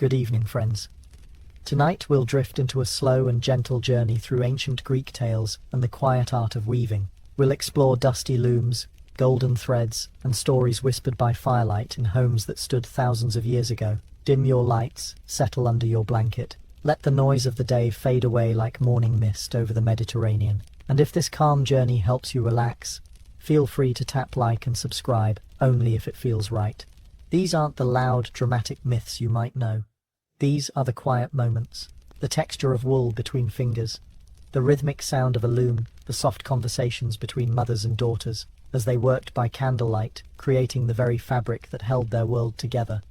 Good evening, friends. Tonight we'll drift into a slow and gentle journey through ancient Greek tales and the quiet art of weaving. We'll explore dusty looms, golden threads, and stories whispered by firelight in homes that stood thousands of years ago. Dim your lights, settle under your blanket. Let the noise of the day fade away like morning mist over the Mediterranean. And if this calm journey helps you relax, feel free to tap like and subscribe, only if it feels right. These aren't the loud, dramatic myths you might know. These are the quiet moments, the texture of wool between fingers, the rhythmic sound of a loom, the soft conversations between mothers and daughters, as they worked by candlelight, creating the very fabric that held their world together.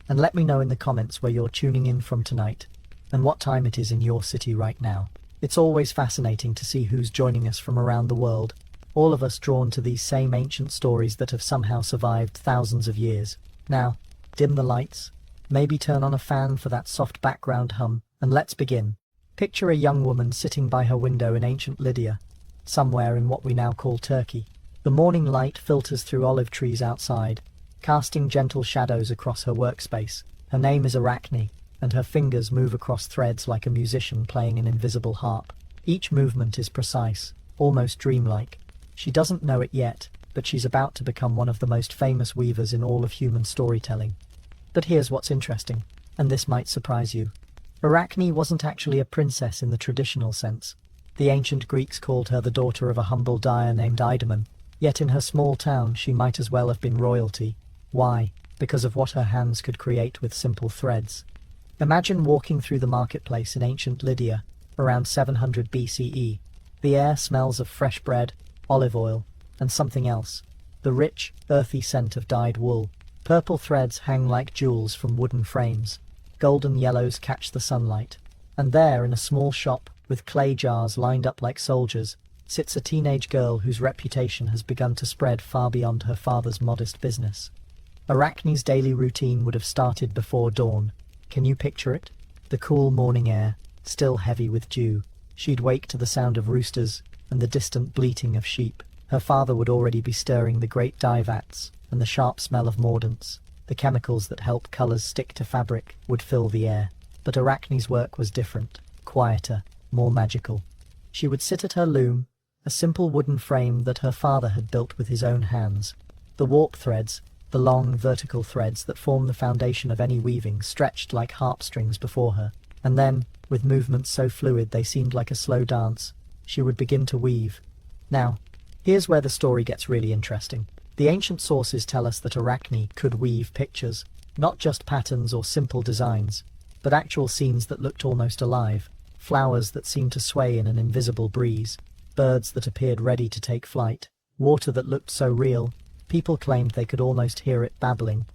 And let me know in the comments where you're tuning in from tonight, and what time it is in your city right now. It's always fascinating to see who's joining us from around the world, all of us drawn to these same ancient stories that have somehow survived thousands of years. Now, dim the lights, maybe turn on a fan for that soft background hum, and let's begin. Picture a young woman sitting by her window in ancient Lydia, somewhere in what we now call Turkey. The morning light filters through olive trees outside, casting gentle shadows across her workspace. Her name is Arachne, and her fingers move across threads like a musician playing an invisible harp. Each movement is precise, almost dreamlike. She doesn't know it yet, but she's about to become one of the most famous weavers in all of human storytelling. But here's what's interesting, and this might surprise you. Arachne wasn't actually a princess in the traditional sense. The ancient Greeks called her the daughter of a humble dyer named Idamon, yet in her small town she might as well have been royalty. Why? Because of what her hands could create with simple threads. Imagine walking through the marketplace in ancient Lydia, around 700 BCE. The air smells of fresh bread, olive oil, and something else, the rich, earthy scent of dyed wool. Purple threads hang like jewels from wooden frames. Golden yellows catch the sunlight. And there, in a small shop, with clay jars lined up like soldiers, sits a teenage girl whose reputation has begun to spread far beyond her father's modest business. Arachne's daily routine would have started before dawn. Can you picture it? The cool morning air, still heavy with dew. She'd wake to the sound of roosters and the distant bleating of sheep. Her father would already be stirring the great dye vats, and the sharp smell of mordants, the chemicals that help colours stick to fabric, would fill the air. But Arachne's work was different, quieter, more magical. She would sit at her loom, a simple wooden frame that her father had built with his own hands. The warp threads, the long, vertical threads that form the foundation of any weaving, stretched like harp strings before her. And then, with movements so fluid they seemed like a slow dance, she would begin to weave. Now, here's where the story gets really interesting. The ancient sources tell us that Arachne could weave pictures, not just patterns or simple designs, but actual scenes that looked almost alive, flowers that seemed to sway in an invisible breeze, birds that appeared ready to take flight, water that looked so real, people claimed they could almost hear it babbling.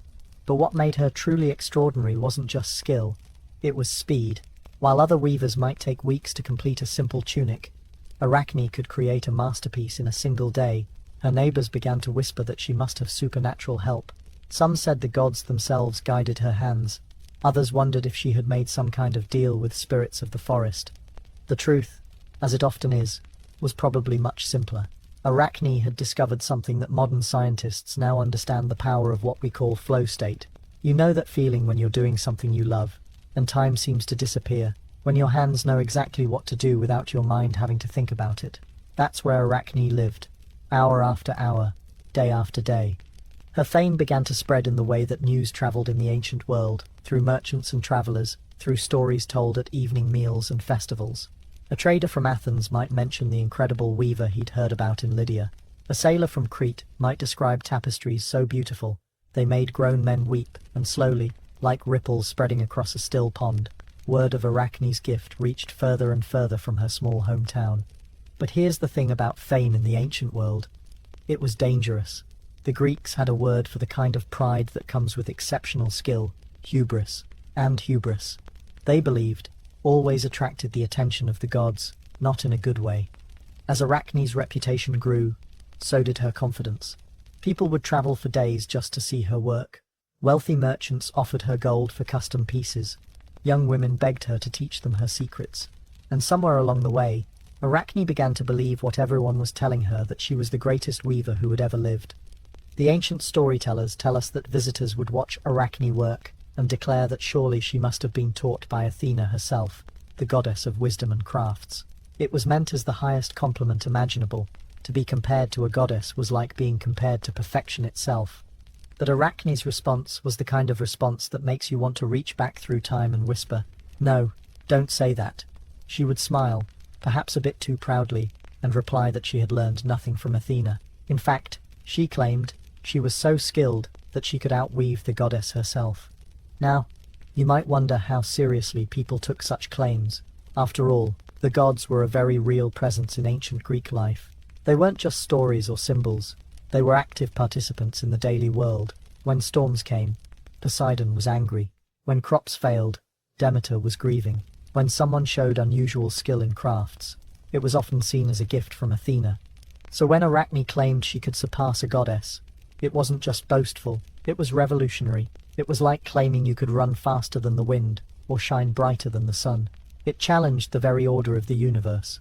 But what made her truly extraordinary wasn't just skill, it was speed. While other weavers might take weeks to complete a simple tunic, Arachne could create a masterpiece in a single day. Her neighbours began to whisper that she must have supernatural help. Some said the gods themselves guided her hands. Others wondered if she had made some kind of deal with spirits of the forest. The truth, as it often is, was probably much simpler. Arachne had discovered something that modern scientists now understand: the power of what we call flow state. You know that feeling when you're doing something you love, and time seems to disappear, when your hands know exactly what to do without your mind having to think about it. That's where Arachne lived, hour after hour, day after day. Her fame began to spread in the way that news travelled in the ancient world, through merchants and travellers, through stories told at evening meals and festivals. A trader from Athens might mention the incredible weaver he'd heard about in Lydia. A sailor from Crete might describe tapestries so beautiful they made grown men weep, and slowly, like ripples spreading across a still pond, word of Arachne's gift reached further and further from her small hometown. But here's the thing about fame in the ancient world. It was dangerous. The Greeks had a word for the kind of pride that comes with exceptional skill: hubris. And hubris, they believed, always attracted the attention of the gods, not in a good way. As Arachne's reputation grew, so did her confidence. People would travel for days just to see her work. Wealthy merchants offered her gold for custom pieces. Young women begged her to teach them her secrets. And somewhere along the way, Arachne began to believe what everyone was telling her, that she was the greatest weaver who had ever lived. The ancient storytellers tell us that visitors would watch Arachne work, and declare that surely she must have been taught by Athena herself, the goddess of wisdom and crafts. It was meant as the highest compliment imaginable. To be compared to a goddess was like being compared to perfection itself. But Arachne's response was the kind of response that makes you want to reach back through time and whisper, "No, don't say that." She would smile, perhaps a bit too proudly, and reply that she had learned nothing from Athena. In fact, she claimed she was so skilled that she could outweave the goddess herself. Now, you might wonder how seriously people took such claims. After all, the gods were a very real presence in ancient Greek life. They weren't just stories or symbols. They were active participants in the daily world. When storms came, Poseidon was angry. When crops failed, Demeter was grieving. When someone showed unusual skill in crafts, it was often seen as a gift from Athena. So when Arachne claimed she could surpass a goddess, it wasn't just boastful, it was revolutionary. It was like claiming you could run faster than the wind, or shine brighter than the sun. It challenged the very order of the universe.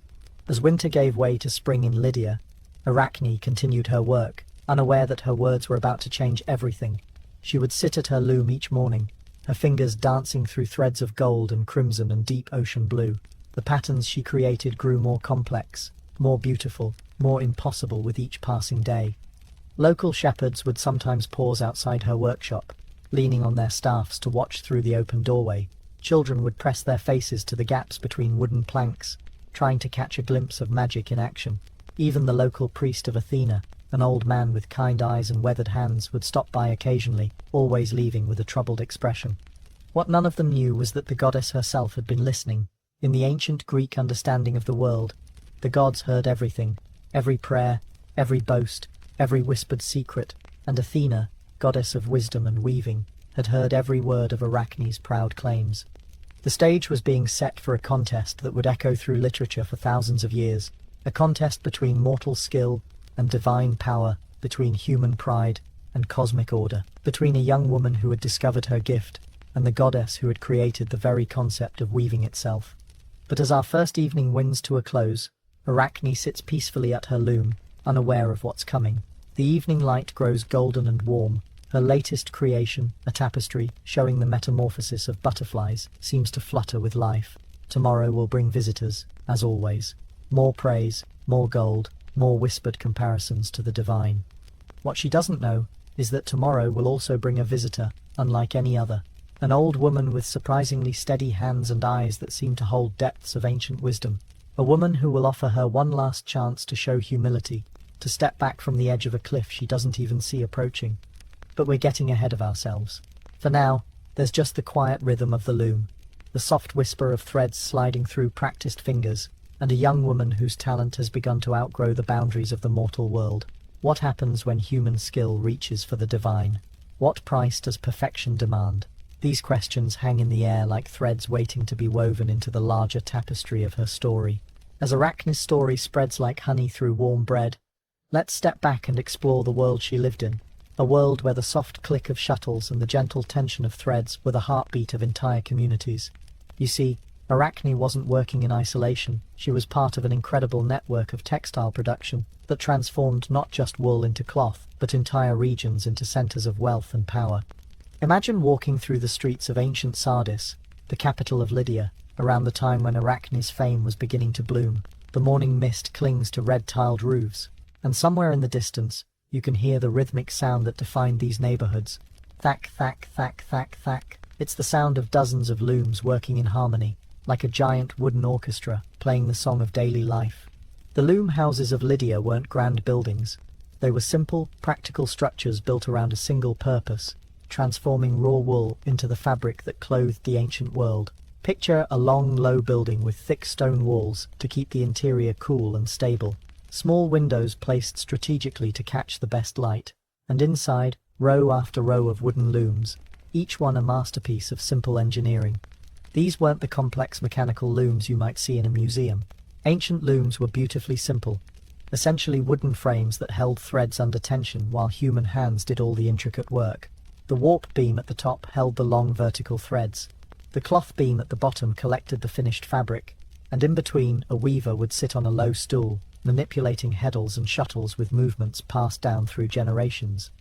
As winter gave way to spring in Lydia, Arachne continued her work, unaware that her words were about to change everything. She would sit at her loom each morning, her fingers dancing through threads of gold and crimson and deep ocean blue. The patterns she created grew more complex, more beautiful, more impossible with each passing day. Local shepherds would sometimes pause outside her workshop, leaning on their staffs to watch through the open doorway. Children would press their faces to the gaps between wooden planks, trying to catch a glimpse of magic in action. Even the local priest of Athena, an old man with kind eyes and weathered hands, would stop by occasionally, always leaving with a troubled expression. What none of them knew was that the goddess herself had been listening. In the ancient Greek understanding of the world, the gods heard everything, every prayer, every boast, every whispered secret, and Athena, goddess of wisdom and weaving, had heard every word of Arachne's proud claims. The stage was being set for a contest that would echo through literature for thousands of years, a contest between mortal skill and divine power, between human pride and cosmic order, between a young woman who had discovered her gift and the goddess who had created the very concept of weaving itself. But as our first evening winds to a close, Arachne sits peacefully at her loom, unaware of what's coming. The evening light grows golden and warm. Her latest creation, a tapestry showing the metamorphosis of butterflies, seems to flutter with life. Tomorrow will bring visitors, as always. More praise, more gold, more whispered comparisons to the divine. What she doesn't know is that tomorrow will also bring a visitor, unlike any other. An old woman with surprisingly steady hands and eyes that seem to hold depths of ancient wisdom. A woman who will offer her one last chance to show humility, to step back from the edge of a cliff she doesn't even see approaching. But we're getting ahead of ourselves. For now, there's just the quiet rhythm of the loom, the soft whisper of threads sliding through practiced fingers, and a young woman whose talent has begun to outgrow the boundaries of the mortal world. What happens when human skill reaches for the divine? What price does perfection demand? These questions hang in the air like threads waiting to be woven into the larger tapestry of her story. As Arachne's story spreads like honey through warm bread, let's step back and explore the world she lived in. A world where the soft click of shuttles and the gentle tension of threads were the heartbeat of entire communities. You see, Arachne wasn't working in isolation. She was part of an incredible network of textile production that transformed not just wool into cloth, but entire regions into centers of wealth and power. Imagine walking through the streets of ancient Sardis, the capital of Lydia, around the time when Arachne's fame was beginning to bloom. The morning mist clings to red-tiled roofs, and somewhere in the distance, you can hear the rhythmic sound that defined these neighborhoods. Thack, thack, thack, thack, thack. It's the sound of dozens of looms working in harmony, like a giant wooden orchestra playing the song of daily life. The loom houses of Lydia weren't grand buildings. They were simple, practical structures built around a single purpose, transforming raw wool into the fabric that clothed the ancient world. Picture a long, low building with thick stone walls to keep the interior cool and stable. Small windows placed strategically to catch the best light, and inside, row after row of wooden looms, each one a masterpiece of simple engineering. These weren't the complex mechanical looms you might see in a museum. Ancient looms were beautifully simple, essentially wooden frames that held threads under tension while human hands did all the intricate work. The warp beam at the top held the long vertical threads. The cloth beam at the bottom collected the finished fabric, and in between, a weaver would sit on a low stool, manipulating heddles and shuttles with movements passed down through generations.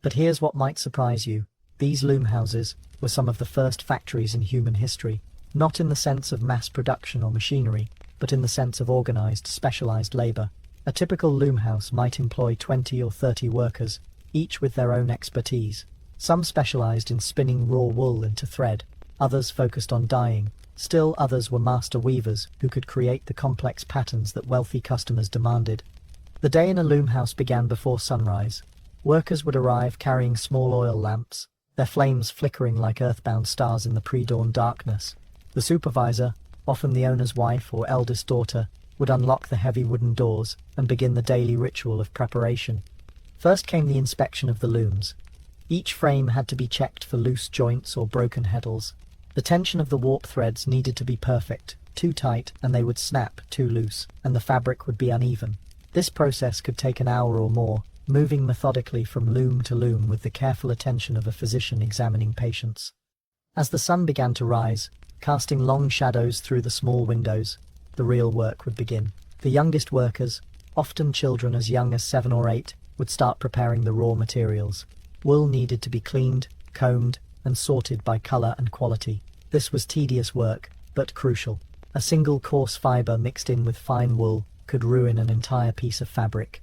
But here's what might surprise you. These loom houses were some of the first factories in human history, not in the sense of mass production or machinery, but in the sense of organized, specialized labor. A typical loom house might employ 20 or 30 workers, each with their own expertise. Some specialized in spinning raw wool into thread, others focused on dyeing. Still others were master weavers who could create the complex patterns that wealthy customers demanded. The day in a loom house began before sunrise. Workers would arrive carrying small oil lamps, their flames flickering like earthbound stars in the pre-dawn darkness. The supervisor, often the owner's wife or eldest daughter, would unlock the heavy wooden doors and begin the daily ritual of preparation. First came the inspection of the looms. Each frame had to be checked for loose joints or broken heddles. The tension of the warp threads needed to be perfect. Too tight and they would snap, too loose, and the fabric would be uneven. This process could take an hour or more, moving methodically from loom to loom with the careful attention of a physician examining patients. As the sun began to rise, casting long shadows through the small windows, the real work would begin. The youngest workers, often children as young as 7 or 8, would start preparing the raw materials. Wool needed to be cleaned, combed, and sorted by color and quality. This was tedious work, but crucial. A single coarse fiber mixed in with fine wool could ruin an entire piece of fabric.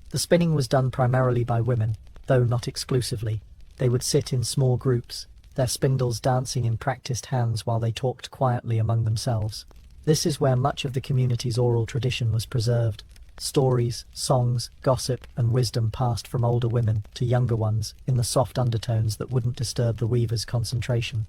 The spinning was done primarily by women, though not exclusively. They would sit in small groups, their spindles dancing in practiced hands while they talked quietly among themselves. This is where much of the community's oral tradition was preserved. Stories, songs, gossip, and wisdom passed from older women to younger ones in the soft undertones that wouldn't disturb the weaver's concentration.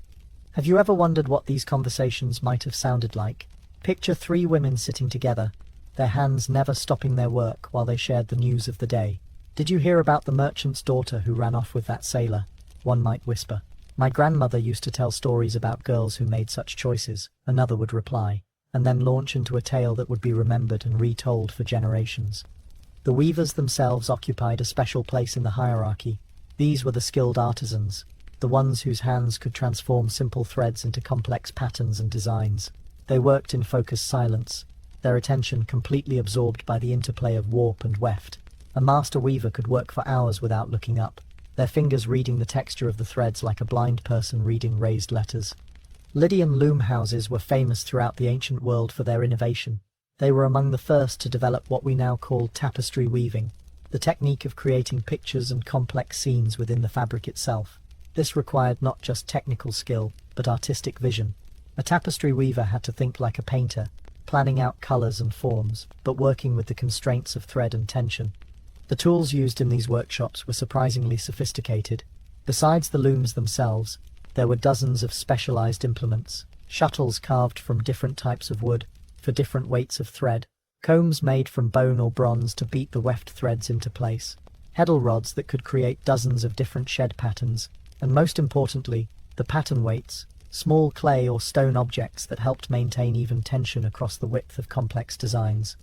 Have you ever wondered what these conversations might have sounded like? Picture 3 women sitting together, their hands never stopping their work while they shared the news of the day. "Did you hear about the merchant's daughter who ran off with that sailor?" one might whisper. "My grandmother used to tell stories about girls who made such choices," another would reply, and then launch into a tale that would be remembered and retold for generations. The weavers themselves occupied a special place in the hierarchy. These were the skilled artisans, the ones whose hands could transform simple threads into complex patterns and designs. They worked in focused silence, their attention completely absorbed by the interplay of warp and weft. A master weaver could work for hours without looking up, their fingers reading the texture of the threads like a blind person reading raised letters. Lydian loom houses were famous throughout the ancient world for their innovation. They were among the first to develop what we now call tapestry weaving, the technique of creating pictures and complex scenes within the fabric itself. This required not just technical skill, but artistic vision. A tapestry weaver had to think like a painter, planning out colors and forms, but working with the constraints of thread and tension. The tools used in these workshops were surprisingly sophisticated. Besides the looms themselves, there were dozens of specialized implements, shuttles carved from different types of wood, for different weights of thread, combs made from bone or bronze to beat the weft threads into place, heddle rods that could create dozens of different shed patterns, and most importantly, the pattern weights, small clay or stone objects that helped maintain even tension across the width of complex designs.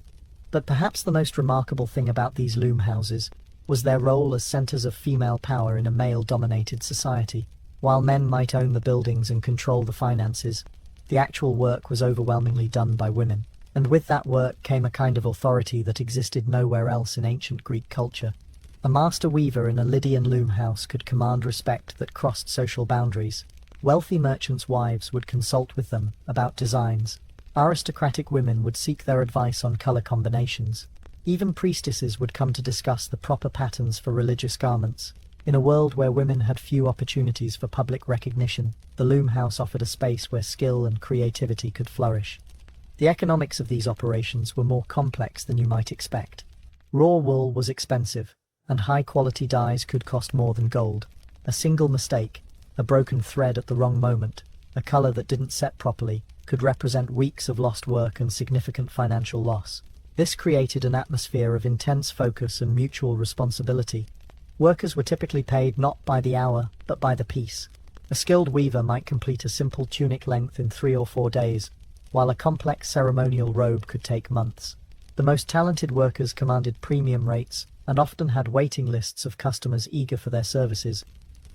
But perhaps the most remarkable thing about these loom houses was their role as centers of female power in a male-dominated society. While men might own the buildings and control the finances, the actual work was overwhelmingly done by women. And with that work came a kind of authority that existed nowhere else in ancient Greek culture. A master weaver in a Lydian loom house could command respect that crossed social boundaries. Wealthy merchants' wives would consult with them about designs. Aristocratic women would seek their advice on color combinations. Even priestesses would come to discuss the proper patterns for religious garments. In a world where women had few opportunities for public recognition, the loom house offered a space where skill and creativity could flourish. The economics of these operations were more complex than you might expect. Raw wool was expensive, and high-quality dyes could cost more than gold. A single mistake, a broken thread at the wrong moment, a color that didn't set properly, could represent weeks of lost work and significant financial loss. This created an atmosphere of intense focus and mutual responsibility. Workers were typically paid not by the hour, but by the piece. A skilled weaver might complete a simple tunic length in 3 or 4 days, while a complex ceremonial robe could take months. The most talented workers commanded premium rates and often had waiting lists of customers eager for their services.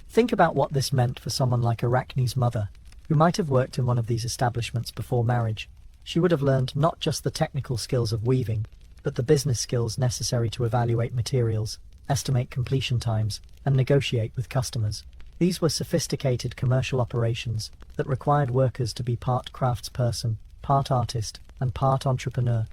Think about what this meant for someone like Arachne's mother, who might have worked in one of these establishments before marriage. She would have learned not just the technical skills of weaving, but the business skills necessary to evaluate materials, estimate completion times, and negotiate with customers. These were sophisticated commercial operations that required workers to be part craftsperson, part artist, and part entrepreneur.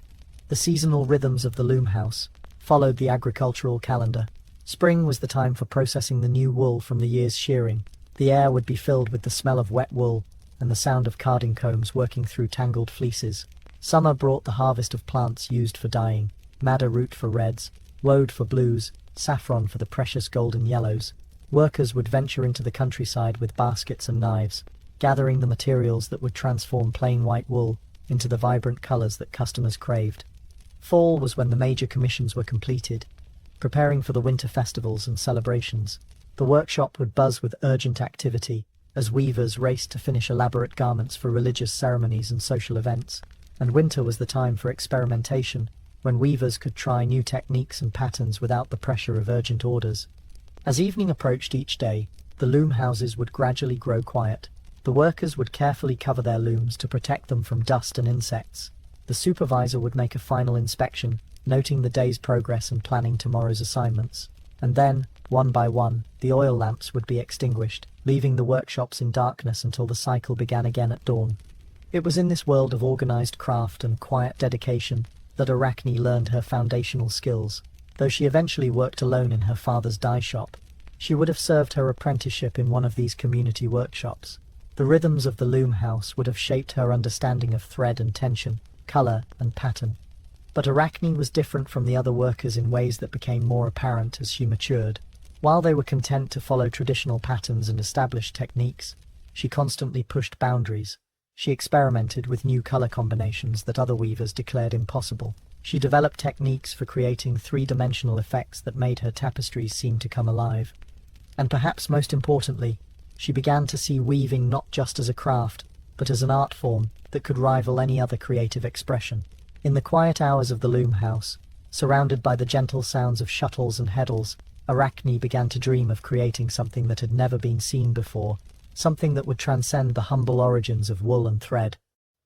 The seasonal rhythms of the loom house followed the agricultural calendar. Spring was the time for processing the new wool from the year's shearing. The air would be filled with the smell of wet wool and the sound of carding combs working through tangled fleeces. Summer brought the harvest of plants used for dyeing, madder root for reds, woad for blues, saffron for the precious golden yellows. Workers would venture into the countryside with baskets and knives, gathering the materials that would transform plain white wool into the vibrant colours that customers craved. Fall was when the major commissions were completed, preparing for the winter festivals and celebrations. The workshop would buzz with urgent activity as weavers raced to finish elaborate garments for religious ceremonies and social events. And winter was the time for experimentation, when weavers could try new techniques and patterns without the pressure of urgent orders. As evening approached each day, the loom houses would gradually grow quiet. The workers would carefully cover their looms to protect them from dust and insects. The supervisor would make a final inspection, noting the day's progress and planning tomorrow's assignments. And then, one by one, the oil lamps would be extinguished, leaving the workshops in darkness until the cycle began again at dawn. It was in this world of organized craft and quiet dedication that Arachne learned her foundational skills. Though she eventually worked alone in her father's dye shop, she would have served her apprenticeship in one of these community workshops. The rhythms of the loom house would have shaped her understanding of thread and tension, color and pattern. But Arachne was different from the other workers in ways that became more apparent as she matured. While they were content to follow traditional patterns and established techniques, she constantly pushed boundaries. She experimented with new color combinations that other weavers declared impossible. She developed techniques for creating three-dimensional effects that made her tapestries seem to come alive. And perhaps most importantly, she began to see weaving not just as a craft, but as an art form that could rival any other creative expression. In the quiet hours of the loom house, surrounded by the gentle sounds of shuttles and heddles, Arachne began to dream of creating something that had never been seen before, something that would transcend the humble origins of wool and thread.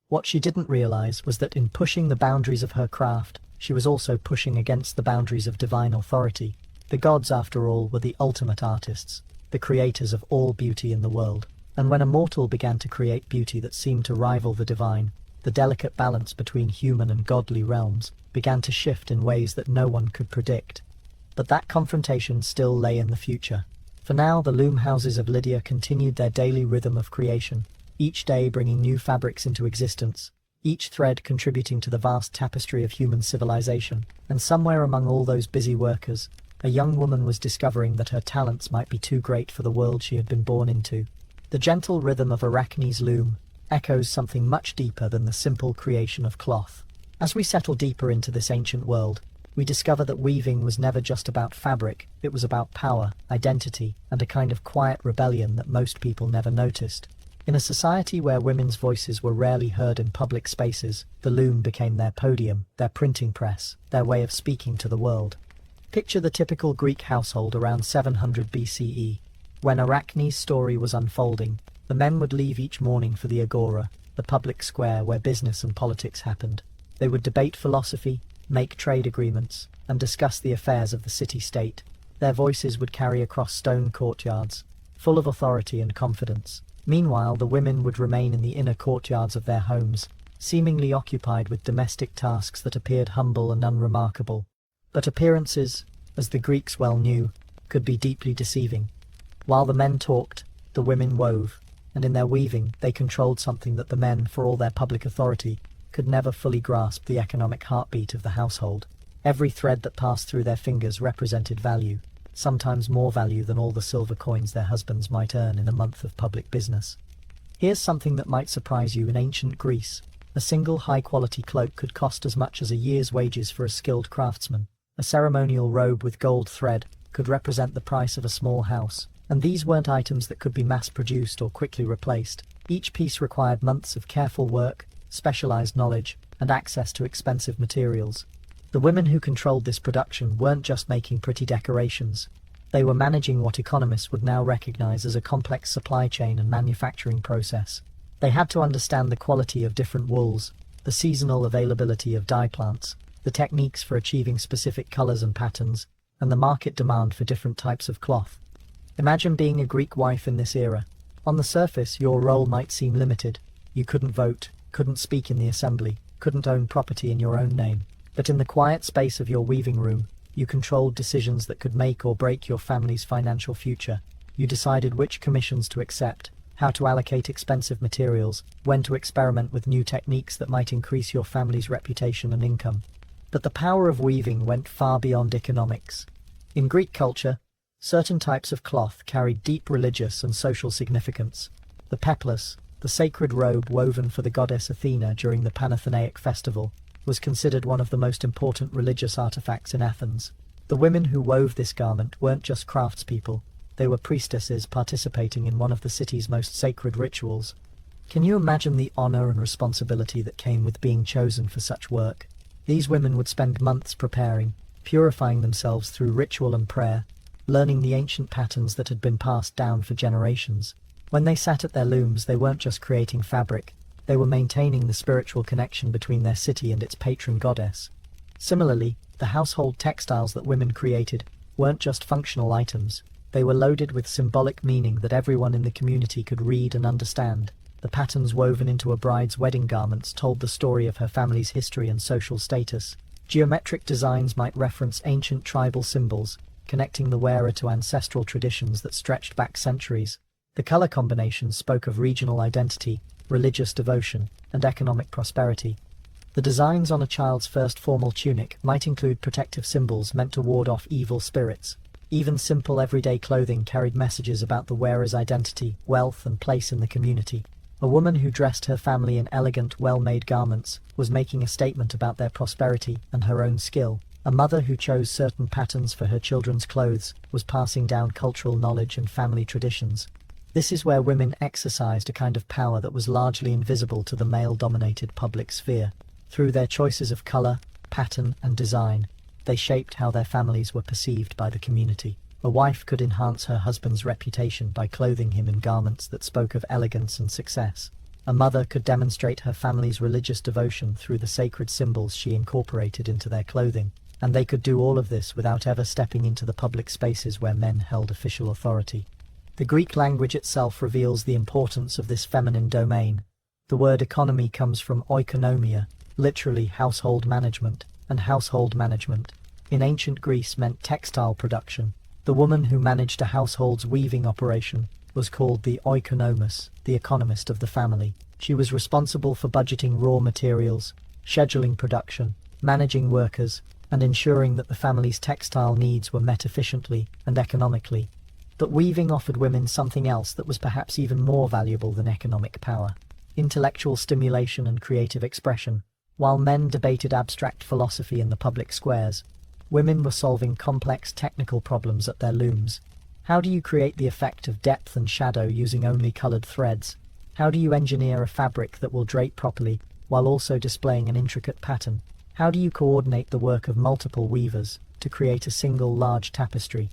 What she didn't realize was that in pushing the boundaries of her craft, she was also pushing against the boundaries of divine authority. The gods, after all, were the ultimate artists, the creators of all beauty in the world. And when a mortal began to create beauty that seemed to rival the divine, the delicate balance between human and godly realms began to shift in ways that no one could predict. But that confrontation still lay in the future. For now, the loom houses of Lydia continued their daily rhythm of creation, each day bringing new fabrics into existence, each thread contributing to the vast tapestry of human civilization. And somewhere among all those busy workers, a young woman was discovering that her talents might be too great for the world she had been born into. The gentle rhythm of Arachne's loom echoes something much deeper than the simple creation of cloth. As we settle deeper into this ancient world, we discover that weaving was never just about fabric. It was about power, identity, and a kind of quiet rebellion that most people never noticed. In a society where women's voices were rarely heard in public spaces, the loom became their podium, their printing press, their way of speaking to the world. Picture the typical Greek household around 700 BCE. When Arachne's story was unfolding, the men would leave each morning for the agora, the public square where business and politics happened. They would debate philosophy, make trade agreements, and discuss the affairs of the city-state. Their voices would carry across stone courtyards, full of authority and confidence. Meanwhile, the women would remain in the inner courtyards of their homes, seemingly occupied with domestic tasks that appeared humble and unremarkable. But appearances, as the Greeks well knew, could be deeply deceiving. While the men talked, the women wove, and in their weaving they controlled something that the men, for all their public authority, could never fully grasp: the economic heartbeat of the household. Every thread that passed through their fingers represented value, sometimes more value than all the silver coins their husbands might earn in a month of public business. Here's something that might surprise you. In ancient Greece, a single high-quality cloak could cost as much as a year's wages for a skilled craftsman. A ceremonial robe with gold thread could represent the price of a small house. And these weren't items that could be mass-produced or quickly replaced. Each piece required months of careful work, specialized knowledge, and access to expensive materials. The women who controlled this production weren't just making pretty decorations. They were managing what economists would now recognize as a complex supply chain and manufacturing process. They had to understand the quality of different wools, the seasonal availability of dye plants, the techniques for achieving specific colors and patterns, and the market demand for different types of cloth. Imagine being a Greek wife in this era. On the surface, your role might seem limited. You couldn't vote, couldn't speak in the assembly, couldn't own property in your own name. But in the quiet space of your weaving room, you controlled decisions that could make or break your family's financial future. You decided which commissions to accept, how to allocate expensive materials, when to experiment with new techniques that might increase your family's reputation and income. But the power of weaving went far beyond economics. In Greek culture, certain types of cloth carried deep religious and social significance. The peplus, the sacred robe woven for the goddess Athena during the Panathenaic festival, was considered one of the most important religious artifacts in Athens. The women who wove this garment weren't just craftspeople, they were priestesses participating in one of the city's most sacred rituals. Can you imagine the honor and responsibility that came with being chosen for such work? These women would spend months preparing, purifying themselves through ritual and prayer, learning the ancient patterns that had been passed down for generations. When they sat at their looms, they weren't just creating fabric, they were maintaining the spiritual connection between their city and its patron goddess. Similarly, the household textiles that women created weren't just functional items, they were loaded with symbolic meaning that everyone in the community could read and understand. The patterns woven into a bride's wedding garments told the story of her family's history and social status. Geometric designs might reference ancient tribal symbols, connecting the wearer to ancestral traditions that stretched back centuries. The color combinations spoke of regional identity, religious devotion, and economic prosperity. The designs on a child's first formal tunic might include protective symbols meant to ward off evil spirits. Even simple everyday clothing carried messages about the wearer's identity, wealth, and place in the community. A woman who dressed her family in elegant, well-made garments was making a statement about their prosperity and her own skill. A mother who chose certain patterns for her children's clothes was passing down cultural knowledge and family traditions. This is where women exercised a kind of power that was largely invisible to the male-dominated public sphere. Through their choices of color, pattern, and design, they shaped how their families were perceived by the community. A wife could enhance her husband's reputation by clothing him in garments that spoke of elegance and success. A mother could demonstrate her family's religious devotion through the sacred symbols she incorporated into their clothing. And they could do all of this without ever stepping into the public spaces where men held official authority. The Greek language itself reveals the importance of this feminine domain. The word economy comes from oikonomia, literally household management, and household management in ancient Greece meant textile production. The woman who managed a household's weaving operation was called the oikonomos, the economist of the family. She was responsible for budgeting raw materials, scheduling production, managing workers, and ensuring that the family's textile needs were met efficiently and economically. But weaving offered women something else that was perhaps even more valuable than economic power: intellectual stimulation and creative expression. While men debated abstract philosophy in the public squares, women were solving complex technical problems at their looms. How do you create the effect of depth and shadow using only colored threads? How do you engineer a fabric that will drape properly while also displaying an intricate pattern? How do you coordinate the work of multiple weavers to create a single large tapestry?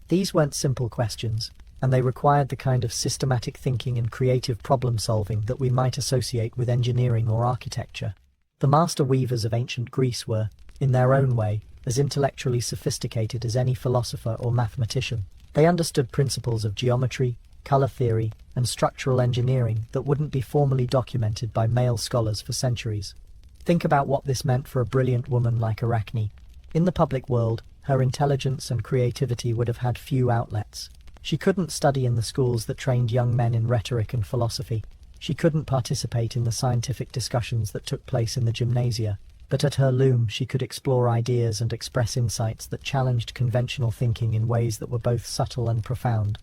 These weren't simple questions, and they required the kind of systematic thinking and creative problem-solving that we might associate with engineering or architecture. The master weavers of ancient Greece were, in their own way, as intellectually sophisticated as any philosopher or mathematician. They understood principles of geometry, color theory, and structural engineering that wouldn't be formally documented by male scholars for centuries. Think about what this meant for a brilliant woman like Arachne. In the public world, her intelligence and creativity would have had few outlets. She couldn't study in the schools that trained young men in rhetoric and philosophy. She couldn't participate in the scientific discussions that took place in the gymnasia. But at her loom she could explore ideas and express insights that challenged conventional thinking in ways that were both subtle and profound.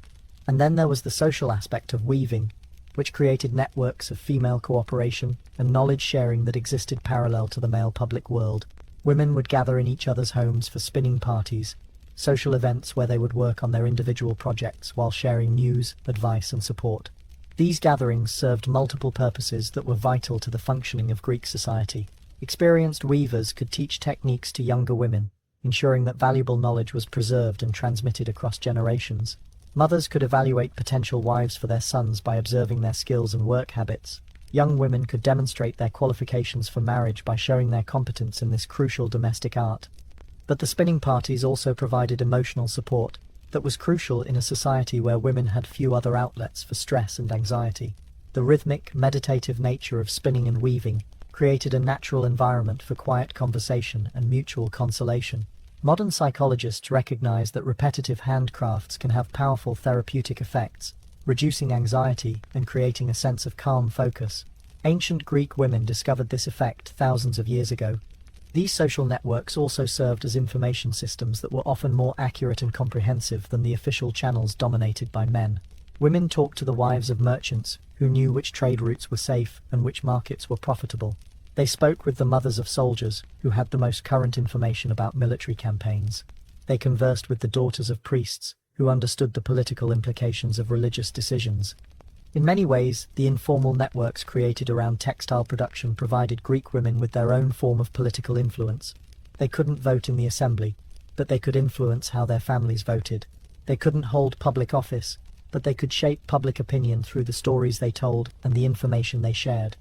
And then there was the social aspect of weaving, which created networks of female cooperation and knowledge sharing that existed parallel to the male public world. Women would gather in each other's homes for spinning parties, social events where they would work on their individual projects while sharing news, advice, and support. These gatherings served multiple purposes that were vital to the functioning of Greek society. Experienced weavers could teach techniques to younger women, ensuring that valuable knowledge was preserved and transmitted across generations. Mothers could evaluate potential wives for their sons by observing their skills and work habits. Young women could demonstrate their qualifications for marriage by showing their competence in this crucial domestic art. But the spinning parties also provided emotional support. that was crucial in a society where women had few other outlets for stress and anxiety. The rhythmic, meditative nature of spinning and weaving created a natural environment for quiet conversation and mutual consolation. Modern psychologists recognize that repetitive handcrafts can have powerful therapeutic effects, reducing anxiety and creating a sense of calm focus. Ancient Greek women discovered this effect thousands of years ago. These social networks also served as information systems that were often more accurate and comprehensive than the official channels dominated by men. Women talked to the wives of merchants, who knew which trade routes were safe and which markets were profitable. They spoke with the mothers of soldiers, who had the most current information about military campaigns. They conversed with the daughters of priests, who understood the political implications of religious decisions. In many ways, the informal networks created around textile production provided Greek women with their own form of political influence. They couldn't vote in the assembly, but they could influence how their families voted. They couldn't hold public office, but they could shape public opinion through the stories they told and the information they shared.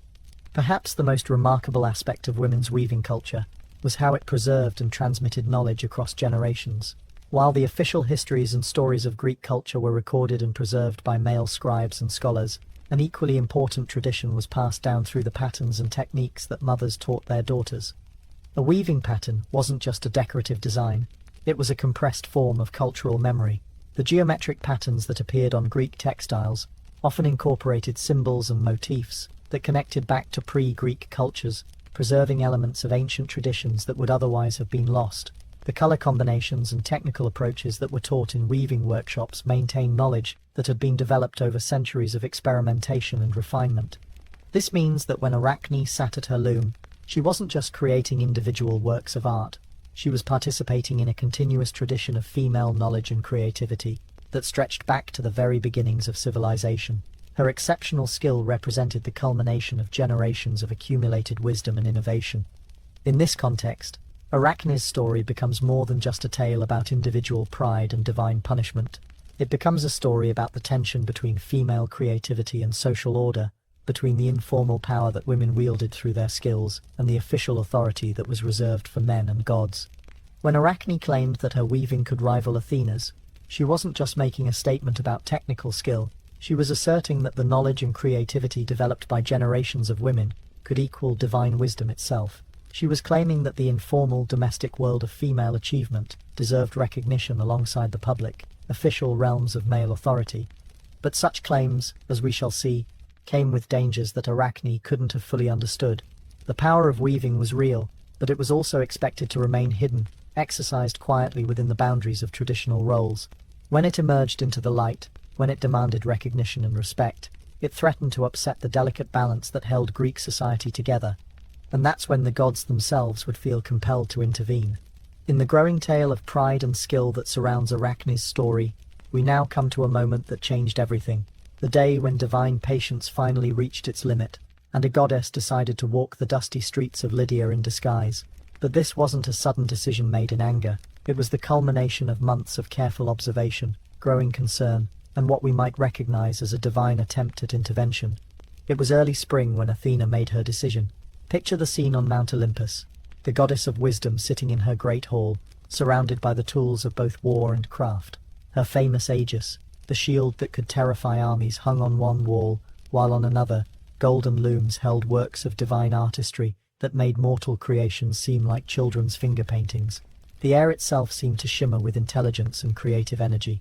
Perhaps the most remarkable aspect of women's weaving culture was how it preserved and transmitted knowledge across generations. While the official histories and stories of Greek culture were recorded and preserved by male scribes and scholars, an equally important tradition was passed down through the patterns and techniques that mothers taught their daughters. A weaving pattern wasn't just a decorative design, it was a compressed form of cultural memory. The geometric patterns that appeared on Greek textiles often incorporated symbols and motifs that connected back to pre-Greek cultures, preserving elements of ancient traditions that would otherwise have been lost. The color combinations and technical approaches that were taught in weaving workshops maintain knowledge that had been developed over centuries of experimentation and refinement. This means that when Arachne sat at her loom, she wasn't just creating individual works of art, she was participating in a continuous tradition of female knowledge and creativity that stretched back to the very beginnings of civilization. Her exceptional skill represented the culmination of generations of accumulated wisdom and innovation. In this context, Arachne's story becomes more than just a tale about individual pride and divine punishment. It becomes a story about the tension between female creativity and social order, between the informal power that women wielded through their skills and the official authority that was reserved for men and gods. When Arachne claimed that her weaving could rival Athena's, she wasn't just making a statement about technical skill, she was asserting that the knowledge and creativity developed by generations of women could equal divine wisdom itself. She was claiming that the informal domestic world of female achievement deserved recognition alongside the public, official realms of male authority. But such claims, as we shall see, came with dangers that Arachne couldn't have fully understood. The power of weaving was real, but it was also expected to remain hidden, exercised quietly within the boundaries of traditional roles. When it emerged into the light, when it demanded recognition and respect, it threatened to upset the delicate balance that held Greek society together. And that's when the gods themselves would feel compelled to intervene. In the growing tale of pride and skill that surrounds Arachne's story, we now come to a moment that changed everything. The day when divine patience finally reached its limit, and a goddess decided to walk the dusty streets of Lydia in disguise. But this wasn't a sudden decision made in anger. It was the culmination of months of careful observation, growing concern, and what we might recognize as a divine attempt at intervention. It was early spring when Athena made her decision. Picture the scene on Mount Olympus, the goddess of wisdom sitting in her great hall, surrounded by the tools of both war and craft. Her famous aegis, the shield that could terrify armies, hung on one wall, while on another, golden looms held works of divine artistry that made mortal creations seem like children's finger paintings. The air itself seemed to shimmer with intelligence and creative energy.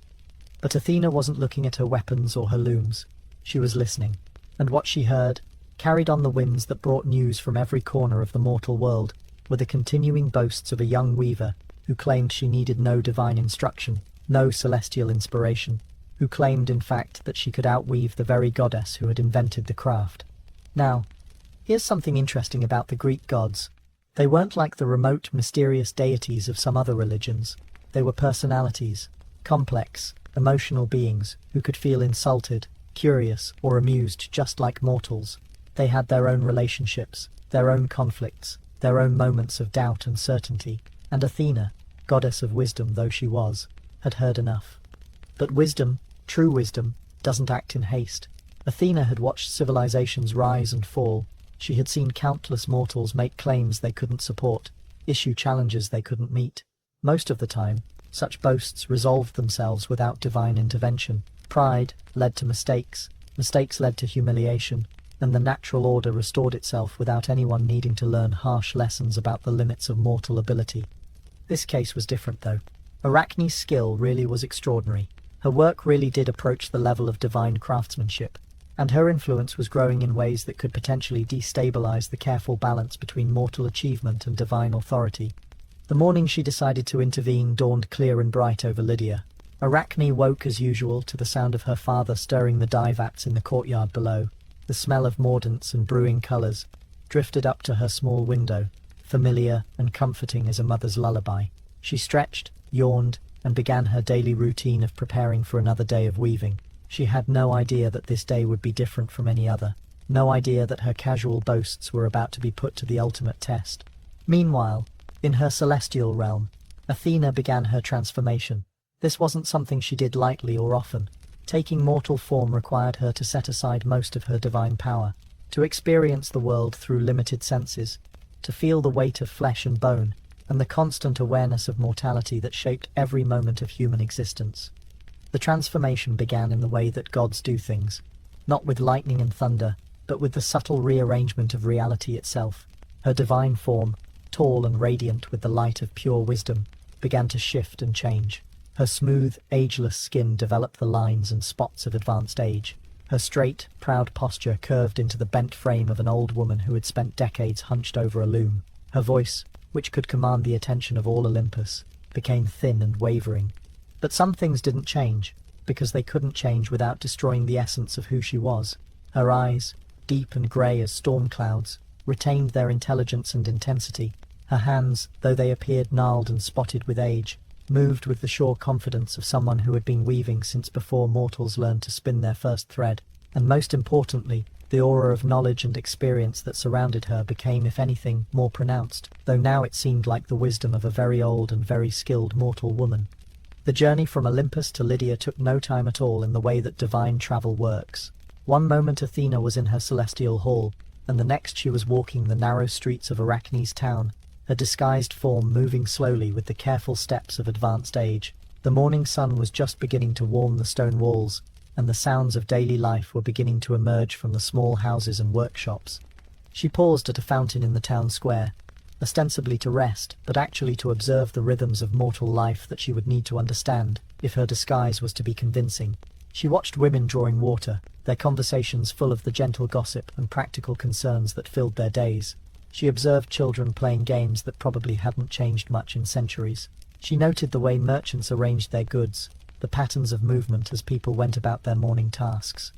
But Athena wasn't looking at her weapons or her looms. She was listening. And what she heard, carried on the winds that brought news from every corner of the mortal world, were the continuing boasts of a young weaver who claimed she needed no divine instruction, no celestial inspiration, who claimed, in fact, that she could outweave the very goddess who had invented the craft. Now, here's something interesting about the Greek gods. They weren't like the remote, mysterious deities of some other religions. They were personalities, complex, emotional beings who could feel insulted, curious, or amused just like mortals. They had their own relationships, their own conflicts, their own moments of doubt and certainty, and Athena, goddess of wisdom though she was, had heard enough. But wisdom, true wisdom, doesn't act in haste. Athena had watched civilizations rise and fall. She had seen countless mortals make claims they couldn't support, issue challenges they couldn't meet. Most of the time, Such boasts resolved themselves without divine intervention. Pride led to mistakes, mistakes led to humiliation, and the natural order restored itself without anyone needing to learn harsh lessons about the limits of mortal ability. This case was different, though. Arachne's skill really was extraordinary. Her work really did approach the level of divine craftsmanship, and her influence was growing in ways that could potentially destabilize the careful balance between mortal achievement and divine authority. The morning she decided to intervene dawned clear and bright over Lydia. Arachne woke as usual to the sound of her father stirring the dye vats in the courtyard below. The smell of mordants and brewing colours drifted up to her small window, familiar and comforting as a mother's lullaby. She stretched, yawned, and began her daily routine of preparing for another day of weaving. She had no idea that this day would be different from any other, no idea that her casual boasts were about to be put to the ultimate test. Meanwhile, in her celestial realm, Athena began her transformation. This wasn't something she did lightly or often. Taking mortal form required her to set aside most of her divine power, to experience the world through limited senses, to feel the weight of flesh and bone, and the constant awareness of mortality that shaped every moment of human existence. The transformation began in the way that gods do things, not with lightning and thunder, but with the subtle rearrangement of reality itself. Her divine form, tall and radiant with the light of pure wisdom, began to shift and change. Her smooth, ageless skin developed the lines and spots of advanced age. Her straight, proud posture curved into the bent frame of an old woman who had spent decades hunched over a loom. Her voice, which could command the attention of all Olympus, became thin and wavering. But some things didn't change, because they couldn't change without destroying the essence of who she was. Her eyes, deep and grey as storm clouds, retained their intelligence and intensity. Her hands, though they appeared gnarled and spotted with age, moved with the sure confidence of someone who had been weaving since before mortals learned to spin their first thread. And most importantly, the aura of knowledge and experience that surrounded her became, if anything, more pronounced, though now it seemed like the wisdom of a very old and very skilled mortal woman. The journey from Olympus to Lydia took no time at all in the way that divine travel works. One moment Athena was in her celestial hall, and the next she was walking the narrow streets of Arachne's town, her disguised form moving slowly with the careful steps of advanced age. The morning sun was just beginning to warm the stone walls, and the sounds of daily life were beginning to emerge from the small houses and workshops. She paused at a fountain in the town square, ostensibly to rest, but actually to observe the rhythms of mortal life that she would need to understand if her disguise was to be convincing. She watched women drawing water, their conversations full of the gentle gossip and practical concerns that filled their days. She observed children playing games that probably hadn't changed much in centuries. She noted the way merchants arranged their goods, the patterns of movement as people went about their morning tasks.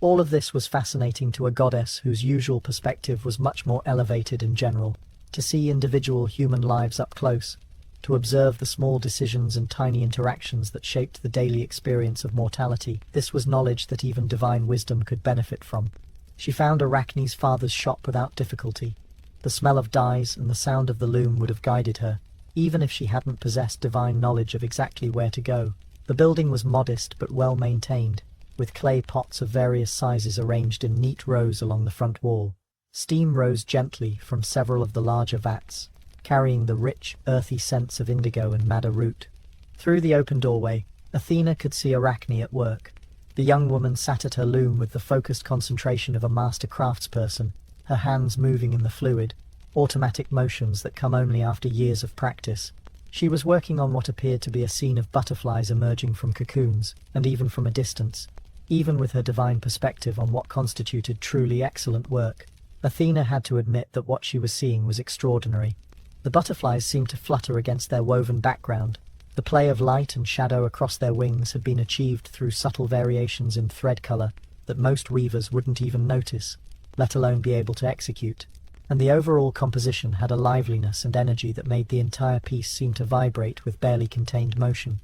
All of this was fascinating to a goddess whose usual perspective was much more elevated in general. To see individual human lives up close, to observe the small decisions and tiny interactions that shaped the daily experience of mortality, this was knowledge that even divine wisdom could benefit from. She found Arachne's father's shop without difficulty. The smell of dyes and the sound of the loom would have guided her, even if she hadn't possessed divine knowledge of exactly where to go. The building was modest but well maintained, with clay pots of various sizes arranged in neat rows along the front wall. Steam rose gently from several of the larger vats, carrying the rich, earthy scents of indigo and madder root. Through the open doorway, Athena could see Arachne at work. The young woman sat at her loom with the focused concentration of a master craftsperson, her hands moving in the fluid, automatic motions that come only after years of practice. She was working on what appeared to be a scene of butterflies emerging from cocoons, and even from a distance. Even with her divine perspective on what constituted truly excellent work, Athena had to admit that what she was seeing was extraordinary. The butterflies seemed to flutter against their woven background. The play of light and shadow across their wings had been achieved through subtle variations in thread color that most weavers wouldn't even notice, let alone be able to execute. And the overall composition had a liveliness and energy that made the entire piece seem to vibrate with barely contained motion.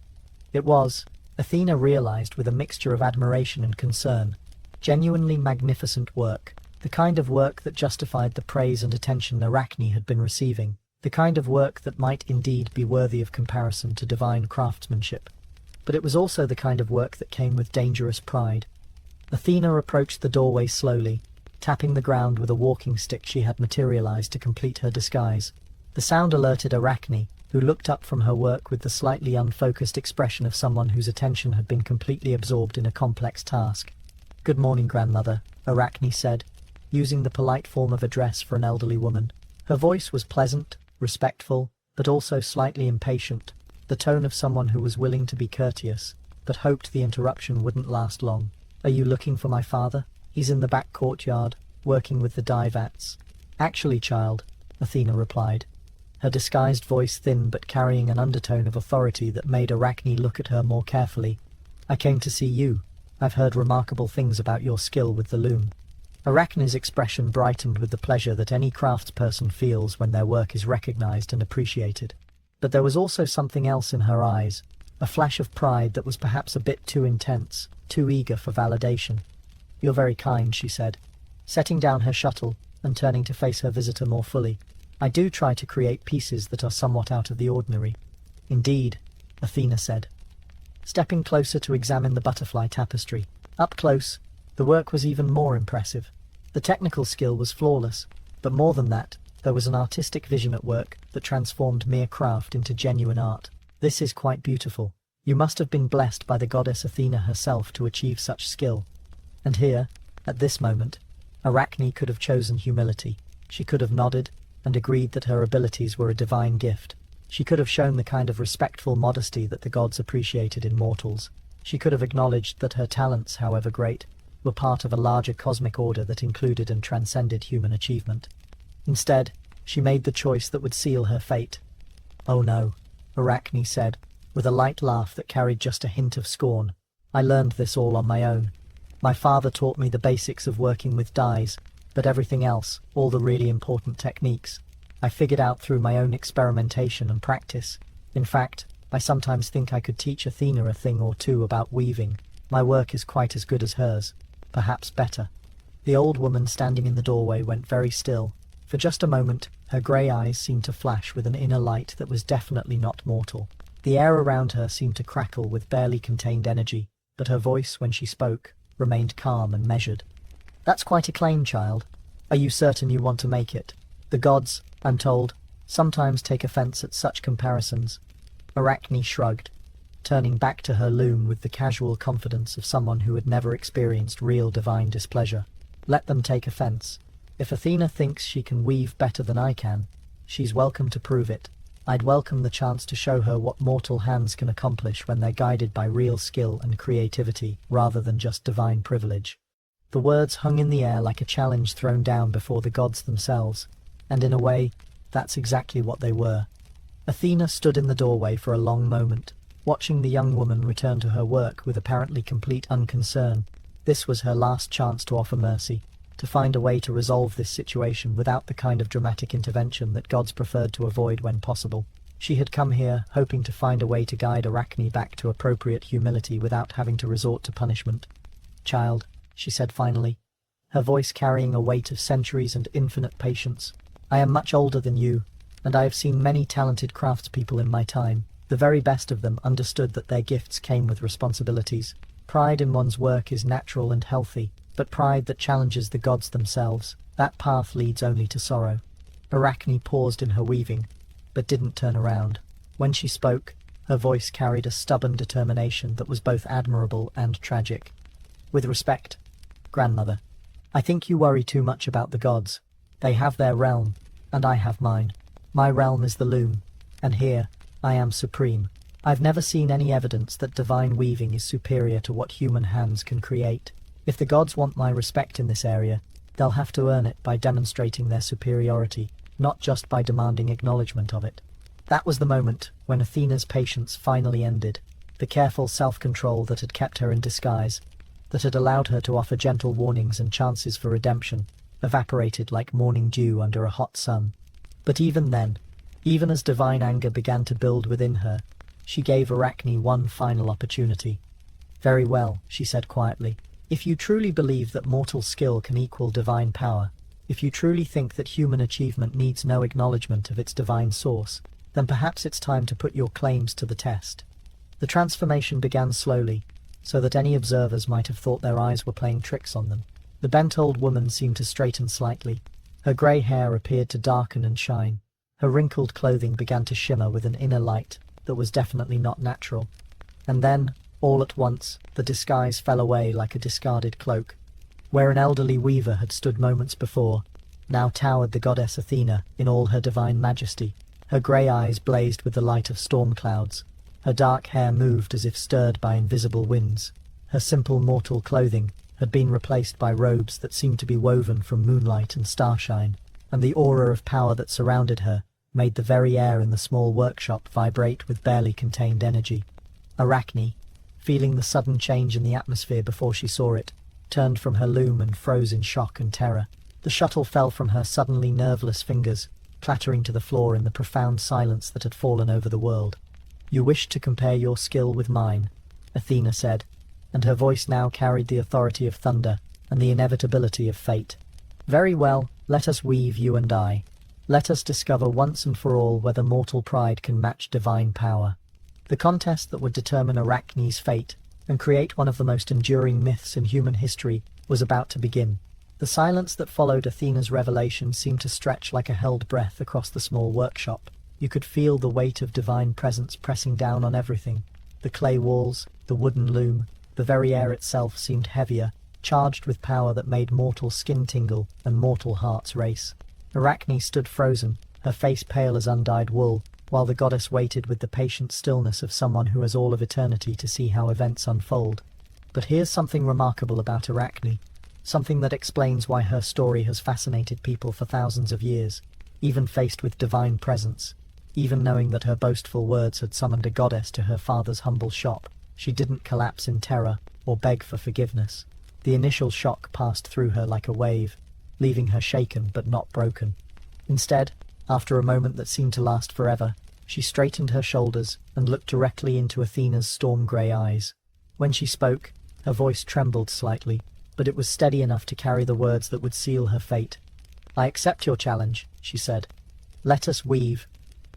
It was, Athena realized with a mixture of admiration and concern, genuinely magnificent work, the kind of work that justified the praise and attention Arachne had been receiving, the kind of work that might indeed be worthy of comparison to divine craftsmanship. But it was also the kind of work that came with dangerous pride. Athena approached the doorway slowly, tapping the ground with a walking stick she had materialized to complete her disguise. The sound alerted Arachne, who looked up from her work with the slightly unfocused expression of someone whose attention had been completely absorbed in a complex task. "Good morning, grandmother," Arachne said, using the polite form of address for an elderly woman. Her voice was pleasant, respectful, but also slightly impatient, the tone of someone who was willing to be courteous, but hoped the interruption wouldn't last long. "Are you looking for my father? He's in the back courtyard, working with the dye vats." "Actually, child," Athena replied, her disguised voice thin but carrying an undertone of authority that made Arachne look at her more carefully. "I came to see you. I've heard remarkable things about your skill with the loom." Arachne's expression brightened with the pleasure that any craftsperson feels when their work is recognized and appreciated. But there was also something else in her eyes, a flash of pride that was perhaps a bit too intense, too eager for validation. "You're very kind," she said, setting down her shuttle and turning to face her visitor more fully. "I do try to create pieces that are somewhat out of the ordinary." "Indeed," Athena said, stepping closer to examine the butterfly tapestry. Up close, the work was even more impressive. The technical skill was flawless, but more than that, there was an artistic vision at work that transformed mere craft into genuine art. "This is quite beautiful. You must have been blessed by the goddess Athena herself to achieve such skill." And here, at this moment, Arachne could have chosen humility. She could have nodded and agreed that her abilities were a divine gift. She could have shown the kind of respectful modesty that the gods appreciated in mortals. She could have acknowledged that her talents, however great, were part of a larger cosmic order that included and transcended human achievement. Instead, she made the choice that would seal her fate. "Oh no," Arachne said, with a light laugh that carried just a hint of scorn. "I learned this all on my own. My father taught me the basics of working with dyes, but everything else, all the really important techniques, I figured out through my own experimentation and practice. In fact, I sometimes think I could teach Athena a thing or two about weaving. My work is quite as good as hers, perhaps better." The old woman standing in the doorway went very still. For just a moment, her grey eyes seemed to flash with an inner light that was definitely not mortal. The air around her seemed to crackle with barely contained energy, but her voice, when she spoke, remained calm and measured. "That's quite a claim, child. Are you certain you want to make it? The gods, I'm told, sometimes take offense at such comparisons." Arachne shrugged, turning back to her loom with the casual confidence of someone who had never experienced real divine displeasure. "Let them take offense. If Athena thinks she can weave better than I can, she's welcome to prove it. I'd welcome the chance to show her what mortal hands can accomplish when they're guided by real skill and creativity rather than just divine privilege." The words hung in the air like a challenge thrown down before the gods themselves, and in a way, that's exactly what they were. Athena stood in the doorway for a long moment, watching the young woman return to her work with apparently complete unconcern. This was her last chance to offer mercy, to find a way to resolve this situation without the kind of dramatic intervention that gods preferred to avoid when possible. She had come here hoping to find a way to guide Arachne back to appropriate humility without having to resort to punishment. "Child," she said finally, her voice carrying a weight of centuries and infinite patience, "I am much older than you, and I have seen many talented craftspeople in my time. The very best of them understood that their gifts came with responsibilities. Pride in one's work is natural and healthy, but pride that challenges the gods themselves, that path leads only to sorrow." Arachne paused in her weaving, but didn't turn around. When she spoke, her voice carried a stubborn determination that was both admirable and tragic. "With respect, grandmother, I think you worry too much about the gods. They have their realm, and I have mine. My realm is the loom, and here I am supreme. I've never seen any evidence that divine weaving is superior to what human hands can create. If the gods want my respect in this area, they'll have to earn it by demonstrating their superiority, not just by demanding acknowledgement of it." That was the moment when Athena's patience finally ended. The careful self-control that had kept her in disguise, that had allowed her to offer gentle warnings and chances for redemption, evaporated like morning dew under a hot sun. But even then, even as divine anger began to build within her, she gave Arachne one final opportunity. "Very well," she said quietly. "If you truly believe that mortal skill can equal divine power, if you truly think that human achievement needs no acknowledgement of its divine source, then perhaps it's time to put your claims to the test." The transformation began slowly, so that any observers might have thought their eyes were playing tricks on them. The bent old woman seemed to straighten slightly. Her grey hair appeared to darken and shine. Her wrinkled clothing began to shimmer with an inner light that was definitely not natural. And then, all at once, the disguise fell away like a discarded cloak. Where an elderly weaver had stood moments before, now towered the goddess Athena in all her divine majesty. Her grey eyes blazed with the light of storm clouds. Her dark hair moved as if stirred by invisible winds. Her simple mortal clothing had been replaced by robes that seemed to be woven from moonlight and starshine, and the aura of power that surrounded her made the very air in the small workshop vibrate with barely contained energy. Arachne, feeling the sudden change in the atmosphere before she saw it, turned from her loom and froze in shock and terror. The shuttle fell from her suddenly nerveless fingers, clattering to the floor in the profound silence that had fallen over the world. "You wish to compare your skill with mine," Athena said, and her voice now carried the authority of thunder and the inevitability of fate. "Very well, let us weave, you and I. Let us discover once and for all whether mortal pride can match divine power." The contest that would determine Arachne's fate and create one of the most enduring myths in human history was about to begin. The silence that followed Athena's revelation seemed to stretch like a held breath across the small workshop. You could feel the weight of divine presence pressing down on everything. The clay walls, the wooden loom, the very air itself seemed heavier, charged with power that made mortal skin tingle and mortal hearts race. Arachne stood frozen, her face pale as undyed wool, while the goddess waited with the patient stillness of someone who has all of eternity to see how events unfold. But here's something remarkable about Arachne, something that explains why her story has fascinated people for thousands of years. Even faced with divine presence, even knowing that her boastful words had summoned a goddess to her father's humble shop, she didn't collapse in terror or beg for forgiveness. The initial shock passed through her like a wave, leaving her shaken but not broken. Instead, after a moment that seemed to last forever, she straightened her shoulders and looked directly into Athena's storm-grey eyes. When she spoke, her voice trembled slightly, but it was steady enough to carry the words that would seal her fate. "I accept your challenge," she said. "Let us weave."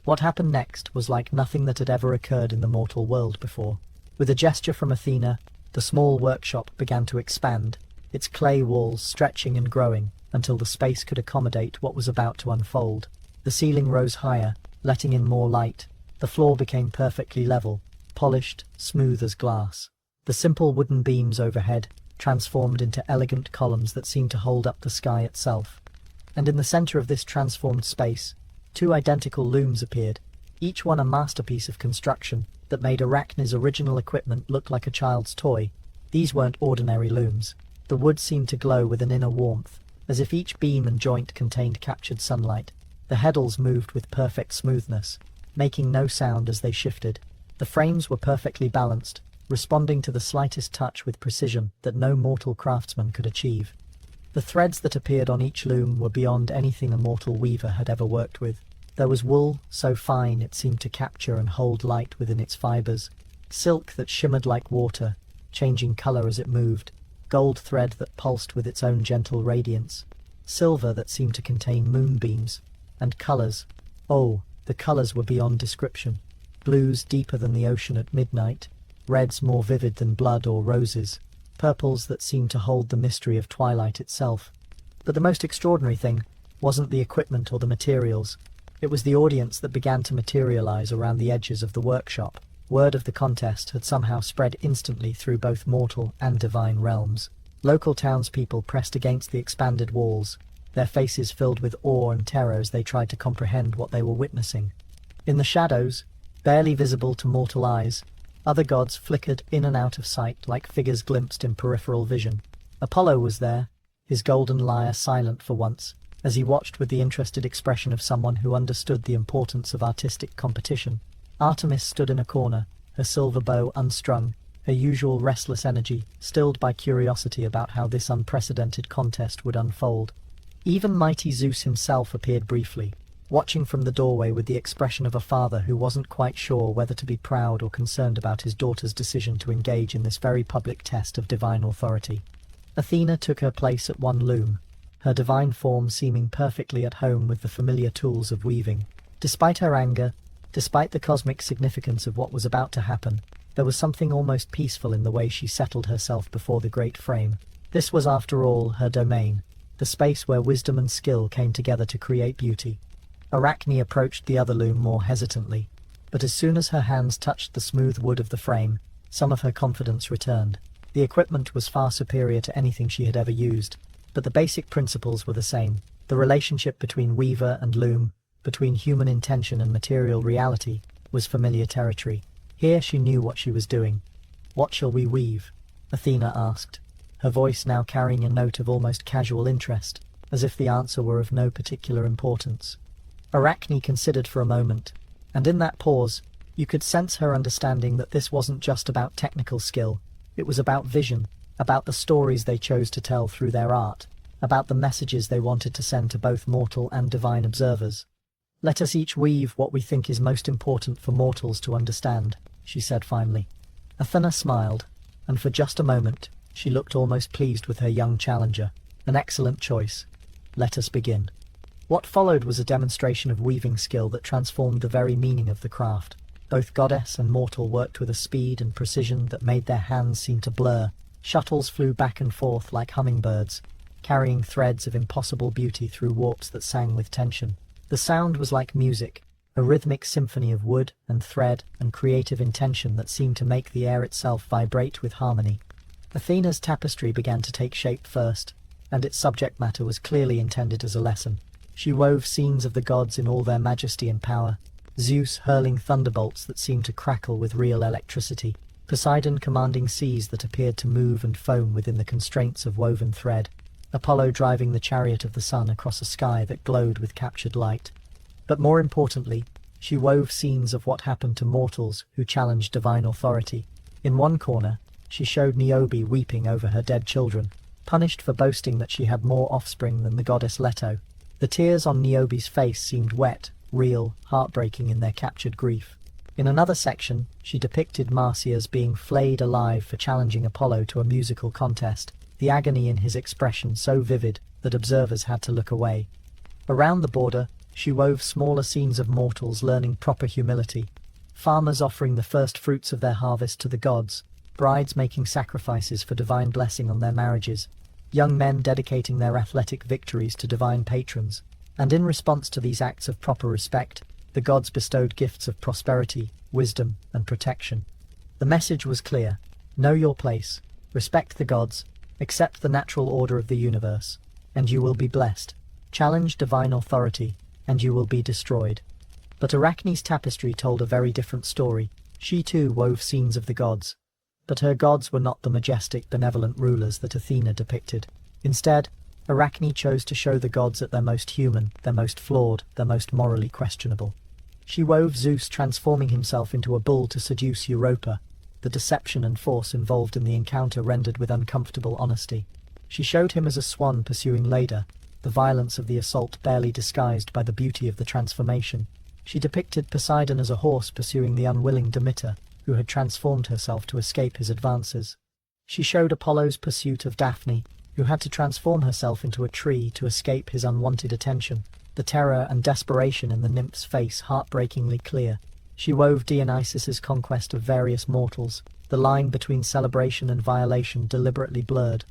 What happened next was like nothing that had ever occurred in the mortal world before. With a gesture from Athena, the small workshop began to expand, its clay walls stretching and growing until the space could accommodate what was about to unfold. The ceiling rose higher, letting in more light. The floor became perfectly level, polished, smooth as glass. The simple wooden beams overhead transformed into elegant columns that seemed to hold up the sky itself. And in the center of this transformed space, two identical looms appeared, each one a masterpiece of construction that made Arachne's original equipment look like a child's toy. These weren't ordinary looms. The wood seemed to glow with an inner warmth, as if each beam and joint contained captured sunlight. The heddles moved with perfect smoothness, making no sound as they shifted. The frames were perfectly balanced, responding to the slightest touch with precision that no mortal craftsman could achieve. The threads that appeared on each loom were beyond anything a mortal weaver had ever worked with. There was wool so fine it seemed to capture and hold light within its fibers, silk that shimmered like water, changing color as it moved, gold thread that pulsed with its own gentle radiance, silver that seemed to contain moonbeams, and colors. Oh, the colors were beyond description. Blues deeper than the ocean at midnight, reds more vivid than blood or roses, purples that seemed to hold the mystery of twilight itself. But the most extraordinary thing wasn't the equipment or the materials. It was the audience that began to materialize around the edges of the workshop. Word of the contest had somehow spread instantly through both mortal and divine realms. Local townspeople pressed against the expanded walls, their faces filled with awe and terror as they tried to comprehend what they were witnessing. In the shadows, barely visible to mortal eyes, other gods flickered in and out of sight like figures glimpsed in peripheral vision. Apollo was there, his golden lyre silent for once, as he watched with the interested expression of someone who understood the importance of artistic competition. Artemis stood in a corner, her silver bow unstrung, her usual restless energy stilled by curiosity about how this unprecedented contest would unfold. Even mighty Zeus himself appeared briefly, watching from the doorway with the expression of a father who wasn't quite sure whether to be proud or concerned about his daughter's decision to engage in this very public test of divine authority. Athena took her place at one loom, her divine form seeming perfectly at home with the familiar tools of weaving. Despite her anger, despite the cosmic significance of what was about to happen, there was something almost peaceful in the way she settled herself before the great frame. This was, after all, her domain, the space where wisdom and skill came together to create beauty. Arachne approached the other loom more hesitantly, but as soon as her hands touched the smooth wood of the frame, some of her confidence returned. The equipment was far superior to anything she had ever used, but the basic principles were the same. The relationship between weaver and loom, between human intention and material reality, was familiar territory. Here she knew what she was doing. "What shall we weave?" Athena asked, her voice now carrying a note of almost casual interest, as if the answer were of no particular importance. Arachne considered for a moment, and in that pause, you could sense her understanding that this wasn't just about technical skill. It was about vision, about the stories they chose to tell through their art, about the messages they wanted to send to both mortal and divine observers. "Let us each weave what we think is most important for mortals to understand," she said finally. Athena smiled, and for just a moment, she looked almost pleased with her young challenger. "An excellent choice. Let us begin." What followed was a demonstration of weaving skill that transformed the very meaning of the craft. Both goddess and mortal worked with a speed and precision that made their hands seem to blur. Shuttles flew back and forth like hummingbirds, carrying threads of impossible beauty through warps that sang with tension. The sound was like music, a rhythmic symphony of wood and thread and creative intention that seemed to make the air itself vibrate with harmony. Athena's tapestry began to take shape first, and its subject matter was clearly intended as a lesson. She wove scenes of the gods in all their majesty and power, Zeus hurling thunderbolts that seemed to crackle with real electricity, Poseidon commanding seas that appeared to move and foam within the constraints of woven thread, Apollo driving the chariot of the sun across a sky that glowed with captured light. But more importantly, she wove scenes of what happened to mortals who challenged divine authority. In one corner, she showed Niobe weeping over her dead children, punished for boasting that she had more offspring than the goddess Leto. The tears on Niobe's face seemed wet, real, heartbreaking in their captured grief. In another section, she depicted Marsyas being flayed alive for challenging Apollo to a musical contest, the agony in his expression so vivid that observers had to look away. Around the border, she wove smaller scenes of mortals learning proper humility, farmers offering the first fruits of their harvest to the gods, brides making sacrifices for divine blessing on their marriages, young men dedicating their athletic victories to divine patrons, and in response to these acts of proper respect, the gods bestowed gifts of prosperity, wisdom, and protection. The message was clear: know your place, respect the gods, accept the natural order of the universe, and you will be blessed. Challenge divine authority, and you will be destroyed. But Arachne's tapestry told a very different story. She too wove scenes of the gods, but her gods were not the majestic, benevolent rulers that Athena depicted. Instead, Arachne chose to show the gods at their most human, their most flawed, their most morally questionable. She wove Zeus transforming himself into a bull to seduce Europa, the deception and force involved in the encounter rendered with uncomfortable honesty. She showed him as a swan pursuing Leda, the violence of the assault barely disguised by the beauty of the transformation. She depicted Poseidon as a horse pursuing the unwilling Demeter, who had transformed herself to escape his advances. She showed Apollo's pursuit of Daphne, who had to transform herself into a tree to escape his unwanted attention, the terror and desperation in the nymph's face heartbreakingly clear. She wove Dionysus's conquest of various mortals, the line between celebration and violation deliberately blurred.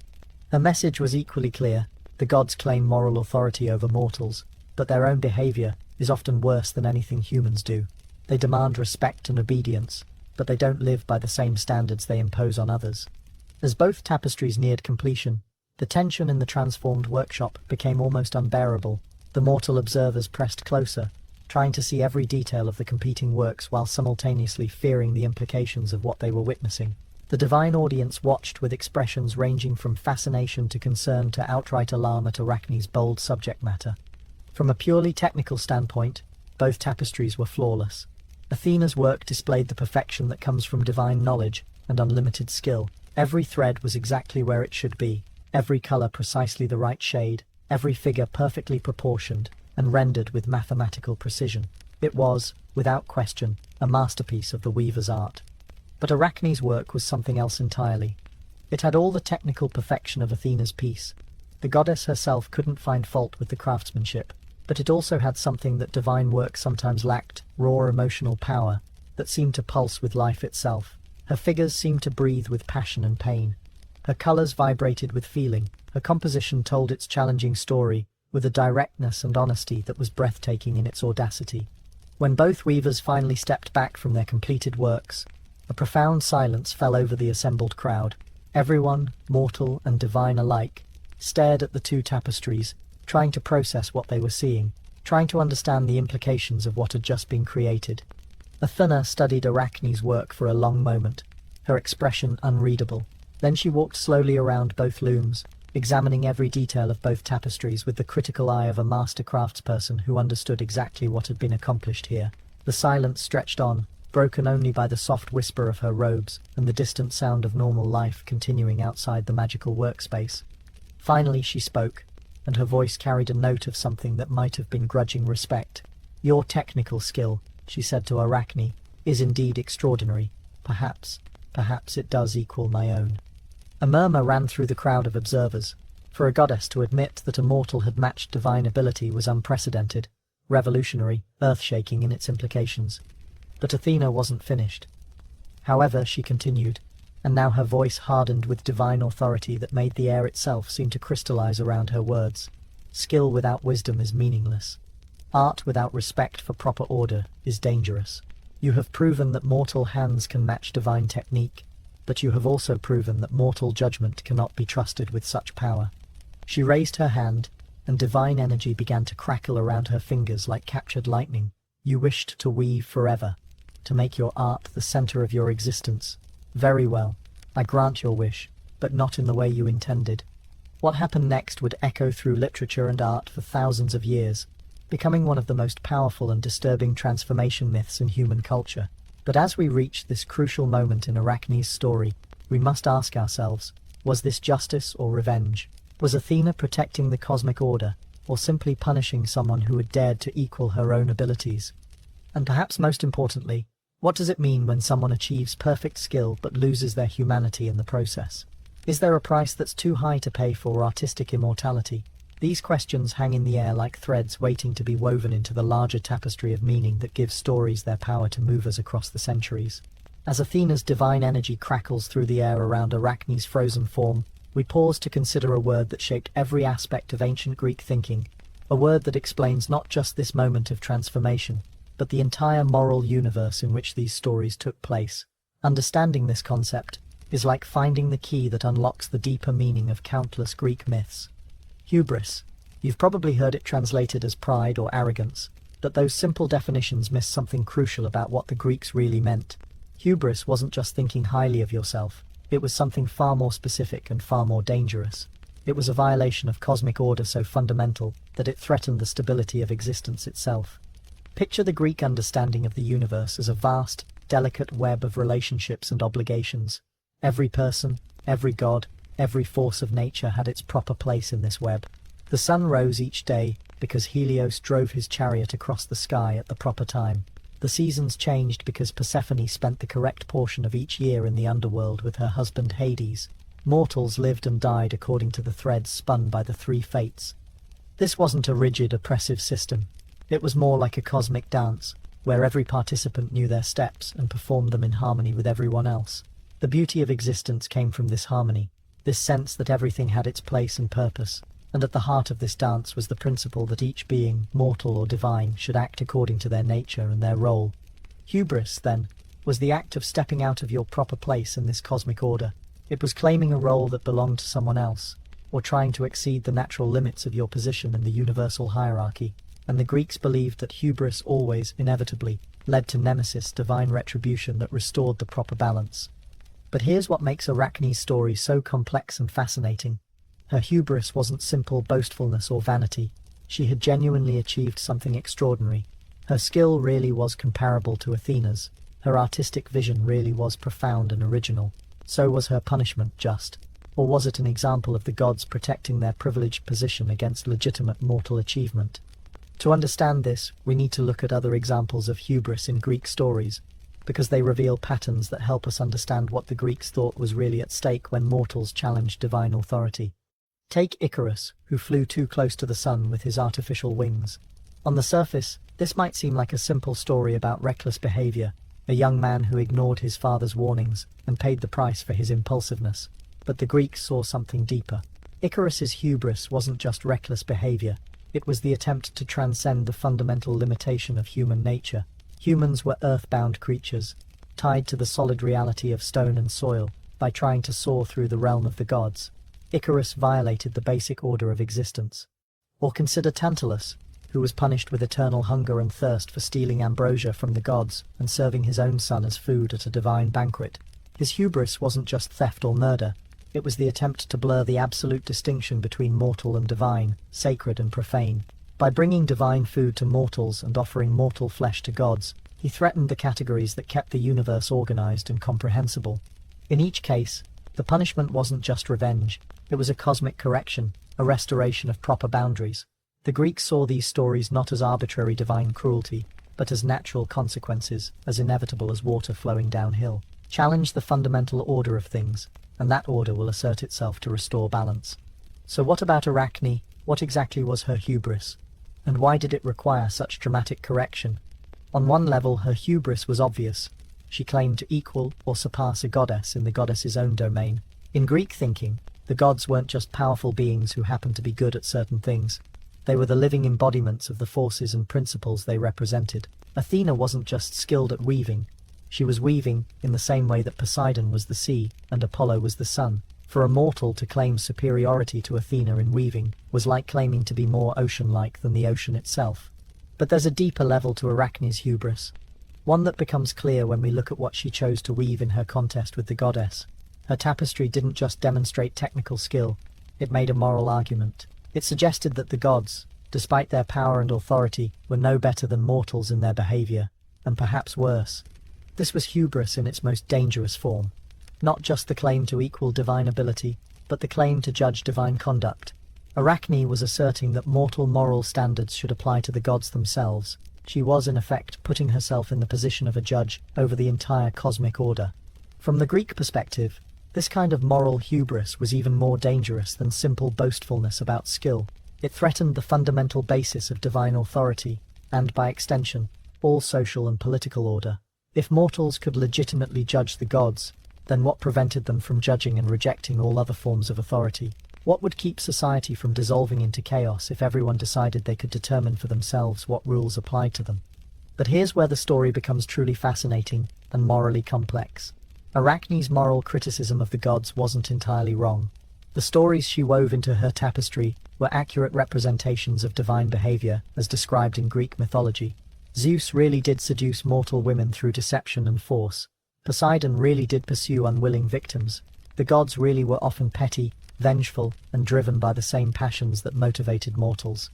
Her message was equally clear: the gods claim moral authority over mortals, but their own behavior is often worse than anything humans do. They demand respect and obedience, but they don't live by the same standards they impose on others. As both tapestries neared completion, the tension in the transformed workshop became almost unbearable. The mortal observers pressed closer, trying to see every detail of the competing works while simultaneously fearing the implications of what they were witnessing. The divine audience watched with expressions ranging from fascination to concern to outright alarm at Arachne's bold subject matter. From a purely technical standpoint, both tapestries were flawless. Athena's work displayed the perfection that comes from divine knowledge and unlimited skill. Every thread was exactly where it should be, every colour precisely the right shade, every figure perfectly proportioned and rendered with mathematical precision. It was, without question, a masterpiece of the weaver's art. But Arachne's work was something else entirely. It had all the technical perfection of Athena's piece. The goddess herself couldn't find fault with the craftsmanship, but it also had something that divine work sometimes lacked: raw emotional power that seemed to pulse with life itself. Her figures seemed to breathe with passion and pain. Her colours vibrated with feeling. Her composition told its challenging story with a directness and honesty that was breathtaking in its audacity. When both weavers finally stepped back from their completed works, a profound silence fell over the assembled crowd. Everyone, mortal and divine alike, stared at the two tapestries, trying to process what they were seeing, trying to understand the implications of what had just been created. Athena studied Arachne's work for a long moment, her expression unreadable. Then she walked slowly around both looms, examining every detail of both tapestries with the critical eye of a master craftsperson who understood exactly what had been accomplished here. The silence stretched on, broken only by the soft whisper of her robes and the distant sound of normal life continuing outside the magical workspace. Finally she spoke, and her voice carried a note of something that might have been grudging respect. "Your technical skill," she said to Arachne, "is indeed extraordinary. Perhaps it does equal my own." A murmur ran through the crowd of observers. For a goddess to admit that a mortal had matched divine ability was unprecedented, revolutionary, earth-shaking in its implications. But Athena wasn't finished. However, she continued, and now her voice hardened with divine authority that made the air itself seem to crystallize around her words. "Skill without wisdom is meaningless. Art without respect for proper order is dangerous. You have proven that mortal hands can match divine technique, but you have also proven that mortal judgment cannot be trusted with such power." She raised her hand, and divine energy began to crackle around her fingers like captured lightning. "You wished to weave forever, to make your art the center of your existence. Very well, I grant your wish, but not in the way you intended." What happened next would echo through literature and art for thousands of years, becoming one of the most powerful and disturbing transformation myths in human culture. But as we reach this crucial moment in Arachne's story, we must ask ourselves, was this justice or revenge? Was Athena protecting the cosmic order, or simply punishing someone who had dared to equal her own abilities? And perhaps most importantly, what does it mean when someone achieves perfect skill but loses their humanity in the process? Is there a price that's too high to pay for artistic immortality? These questions hang in the air like threads waiting to be woven into the larger tapestry of meaning that gives stories their power to move us across the centuries. As Athena's divine energy crackles through the air around Arachne's frozen form, we pause to consider a word that shaped every aspect of ancient Greek thinking, a word that explains not just this moment of transformation, but the entire moral universe in which these stories took place. Understanding this concept is like finding the key that unlocks the deeper meaning of countless Greek myths. Hubris. You've probably heard it translated as pride or arrogance, but those simple definitions miss something crucial about what the Greeks really meant. Hubris wasn't just thinking highly of yourself, it was something far more specific and far more dangerous. It was a violation of cosmic order so fundamental that it threatened the stability of existence itself. Picture the Greek understanding of the universe as a vast, delicate web of relationships and obligations. Every person, every god, every force of nature had its proper place in this web. The sun rose each day because Helios drove his chariot across the sky at the proper time. The seasons changed because Persephone spent the correct portion of each year in the underworld with her husband Hades. Mortals lived and died according to the threads spun by the three fates. This wasn't a rigid, oppressive system. It was more like a cosmic dance, where every participant knew their steps and performed them in harmony with everyone else. The beauty of existence came from this harmony, this sense that everything had its place and purpose, and at the heart of this dance was the principle that each being, mortal or divine, should act according to their nature and their role. Hubris, then, was the act of stepping out of your proper place in this cosmic order. It was claiming a role that belonged to someone else, or trying to exceed the natural limits of your position in the universal hierarchy. And the Greeks believed that hubris always, inevitably, led to nemesis, divine retribution that restored the proper balance. But here's what makes Arachne's story so complex and fascinating. Her hubris wasn't simple boastfulness or vanity. She had genuinely achieved something extraordinary. Her skill really was comparable to Athena's. Her artistic vision really was profound and original. So was her punishment just? Or was it an example of the gods protecting their privileged position against legitimate mortal achievement? To understand this, we need to look at other examples of hubris in Greek stories, because they reveal patterns that help us understand what the Greeks thought was really at stake when mortals challenged divine authority. Take Icarus, who flew too close to the sun with his artificial wings. On the surface, this might seem like a simple story about reckless behavior, a young man who ignored his father's warnings and paid the price for his impulsiveness. But the Greeks saw something deeper. Icarus's hubris wasn't just reckless behavior, It was the attempt to transcend the fundamental limitation of human nature. Humans were earthbound creatures, tied to the solid reality of stone and soil. By trying to soar through the realm of the gods, Icarus violated the basic order of existence. Or consider Tantalus, who was punished with eternal hunger and thirst for stealing ambrosia from the gods and serving his own son as food at a divine banquet. His hubris wasn't just theft or murder, it was the attempt to blur the absolute distinction between mortal and divine, sacred and profane. By bringing divine food to mortals and offering mortal flesh to gods, he threatened the categories that kept the universe organized and comprehensible. In each case, the punishment wasn't just revenge, it was a cosmic correction, a restoration of proper boundaries. The Greeks saw these stories not as arbitrary divine cruelty, but as natural consequences, as inevitable as water flowing downhill. Challenge the fundamental order of things, and that order will assert itself to restore balance. So what about Arachne? What exactly was her hubris? And why did it require such dramatic correction? On one level, her hubris was obvious. She claimed to equal or surpass a goddess in the goddess's own domain. In Greek thinking, the gods weren't just powerful beings who happened to be good at certain things. They were the living embodiments of the forces and principles they represented. Athena wasn't just skilled at weaving. She was weaving in the same way that Poseidon was the sea and Apollo was the sun. For a mortal to claim superiority to Athena in weaving was like claiming to be more ocean-like than the ocean itself. But there's a deeper level to Arachne's hubris, one that becomes clear when we look at what she chose to weave in her contest with the goddess. Her tapestry didn't just demonstrate technical skill, it made a moral argument. It suggested that the gods, despite their power and authority, were no better than mortals in their behavior, and perhaps worse. This was hubris in its most dangerous form. Not just the claim to equal divine ability, but the claim to judge divine conduct. Arachne was asserting that mortal moral standards should apply to the gods themselves. She was, in effect, putting herself in the position of a judge over the entire cosmic order. From the Greek perspective, this kind of moral hubris was even more dangerous than simple boastfulness about skill. It threatened the fundamental basis of divine authority, and by extension, all social and political order. If mortals could legitimately judge the gods, then what prevented them from judging and rejecting all other forms of authority? What would keep society from dissolving into chaos if everyone decided they could determine for themselves what rules applied to them? But here's where the story becomes truly fascinating and morally complex. Arachne's moral criticism of the gods wasn't entirely wrong. The stories she wove into her tapestry were accurate representations of divine behavior as described in Greek mythology. Zeus really did seduce mortal women through deception and force. Poseidon really did pursue unwilling victims. The gods really were often petty, vengeful, and driven by the same passions that motivated mortals.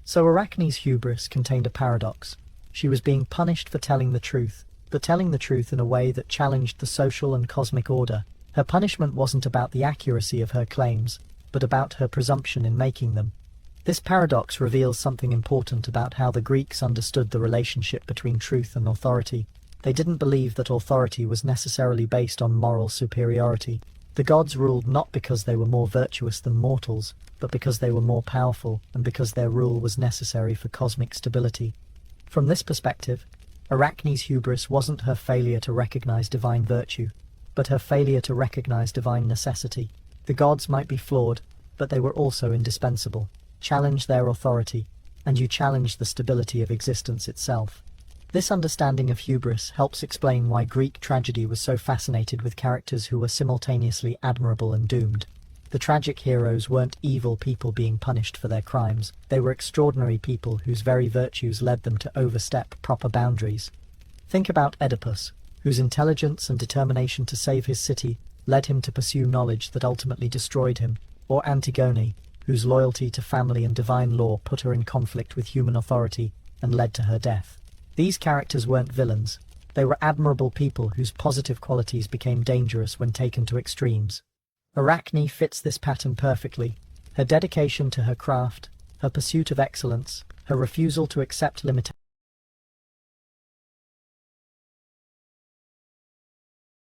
So Arachne's hubris contained a paradox. She was being punished for telling the truth, but telling the truth in a way that challenged the social and cosmic order. Her punishment wasn't about the accuracy of her claims, but about her presumption in making them. This paradox reveals something important about how the Greeks understood the relationship between truth and authority. They didn't believe that authority was necessarily based on moral superiority. The gods ruled not because they were more virtuous than mortals, but because they were more powerful and because their rule was necessary for cosmic stability. From this perspective, Arachne's hubris wasn't her failure to recognize divine virtue, but her failure to recognize divine necessity. The gods might be flawed, but they were also indispensable. Challenge their authority, and you challenge the stability of existence itself. This understanding of hubris helps explain why Greek tragedy was so fascinated with characters who were simultaneously admirable and doomed. The tragic heroes weren't evil people being punished for their crimes. They were extraordinary people whose very virtues led them to overstep proper boundaries. Think about Oedipus, whose intelligence and determination to save his city led him to pursue knowledge that ultimately destroyed him, or Antigone, whose loyalty to family and divine law put her in conflict with human authority and led to her death. These characters weren't villains. They were admirable people whose positive qualities became dangerous when taken to extremes. Arachne fits this pattern perfectly. Her dedication to her craft, her pursuit of excellence, her refusal to accept limitations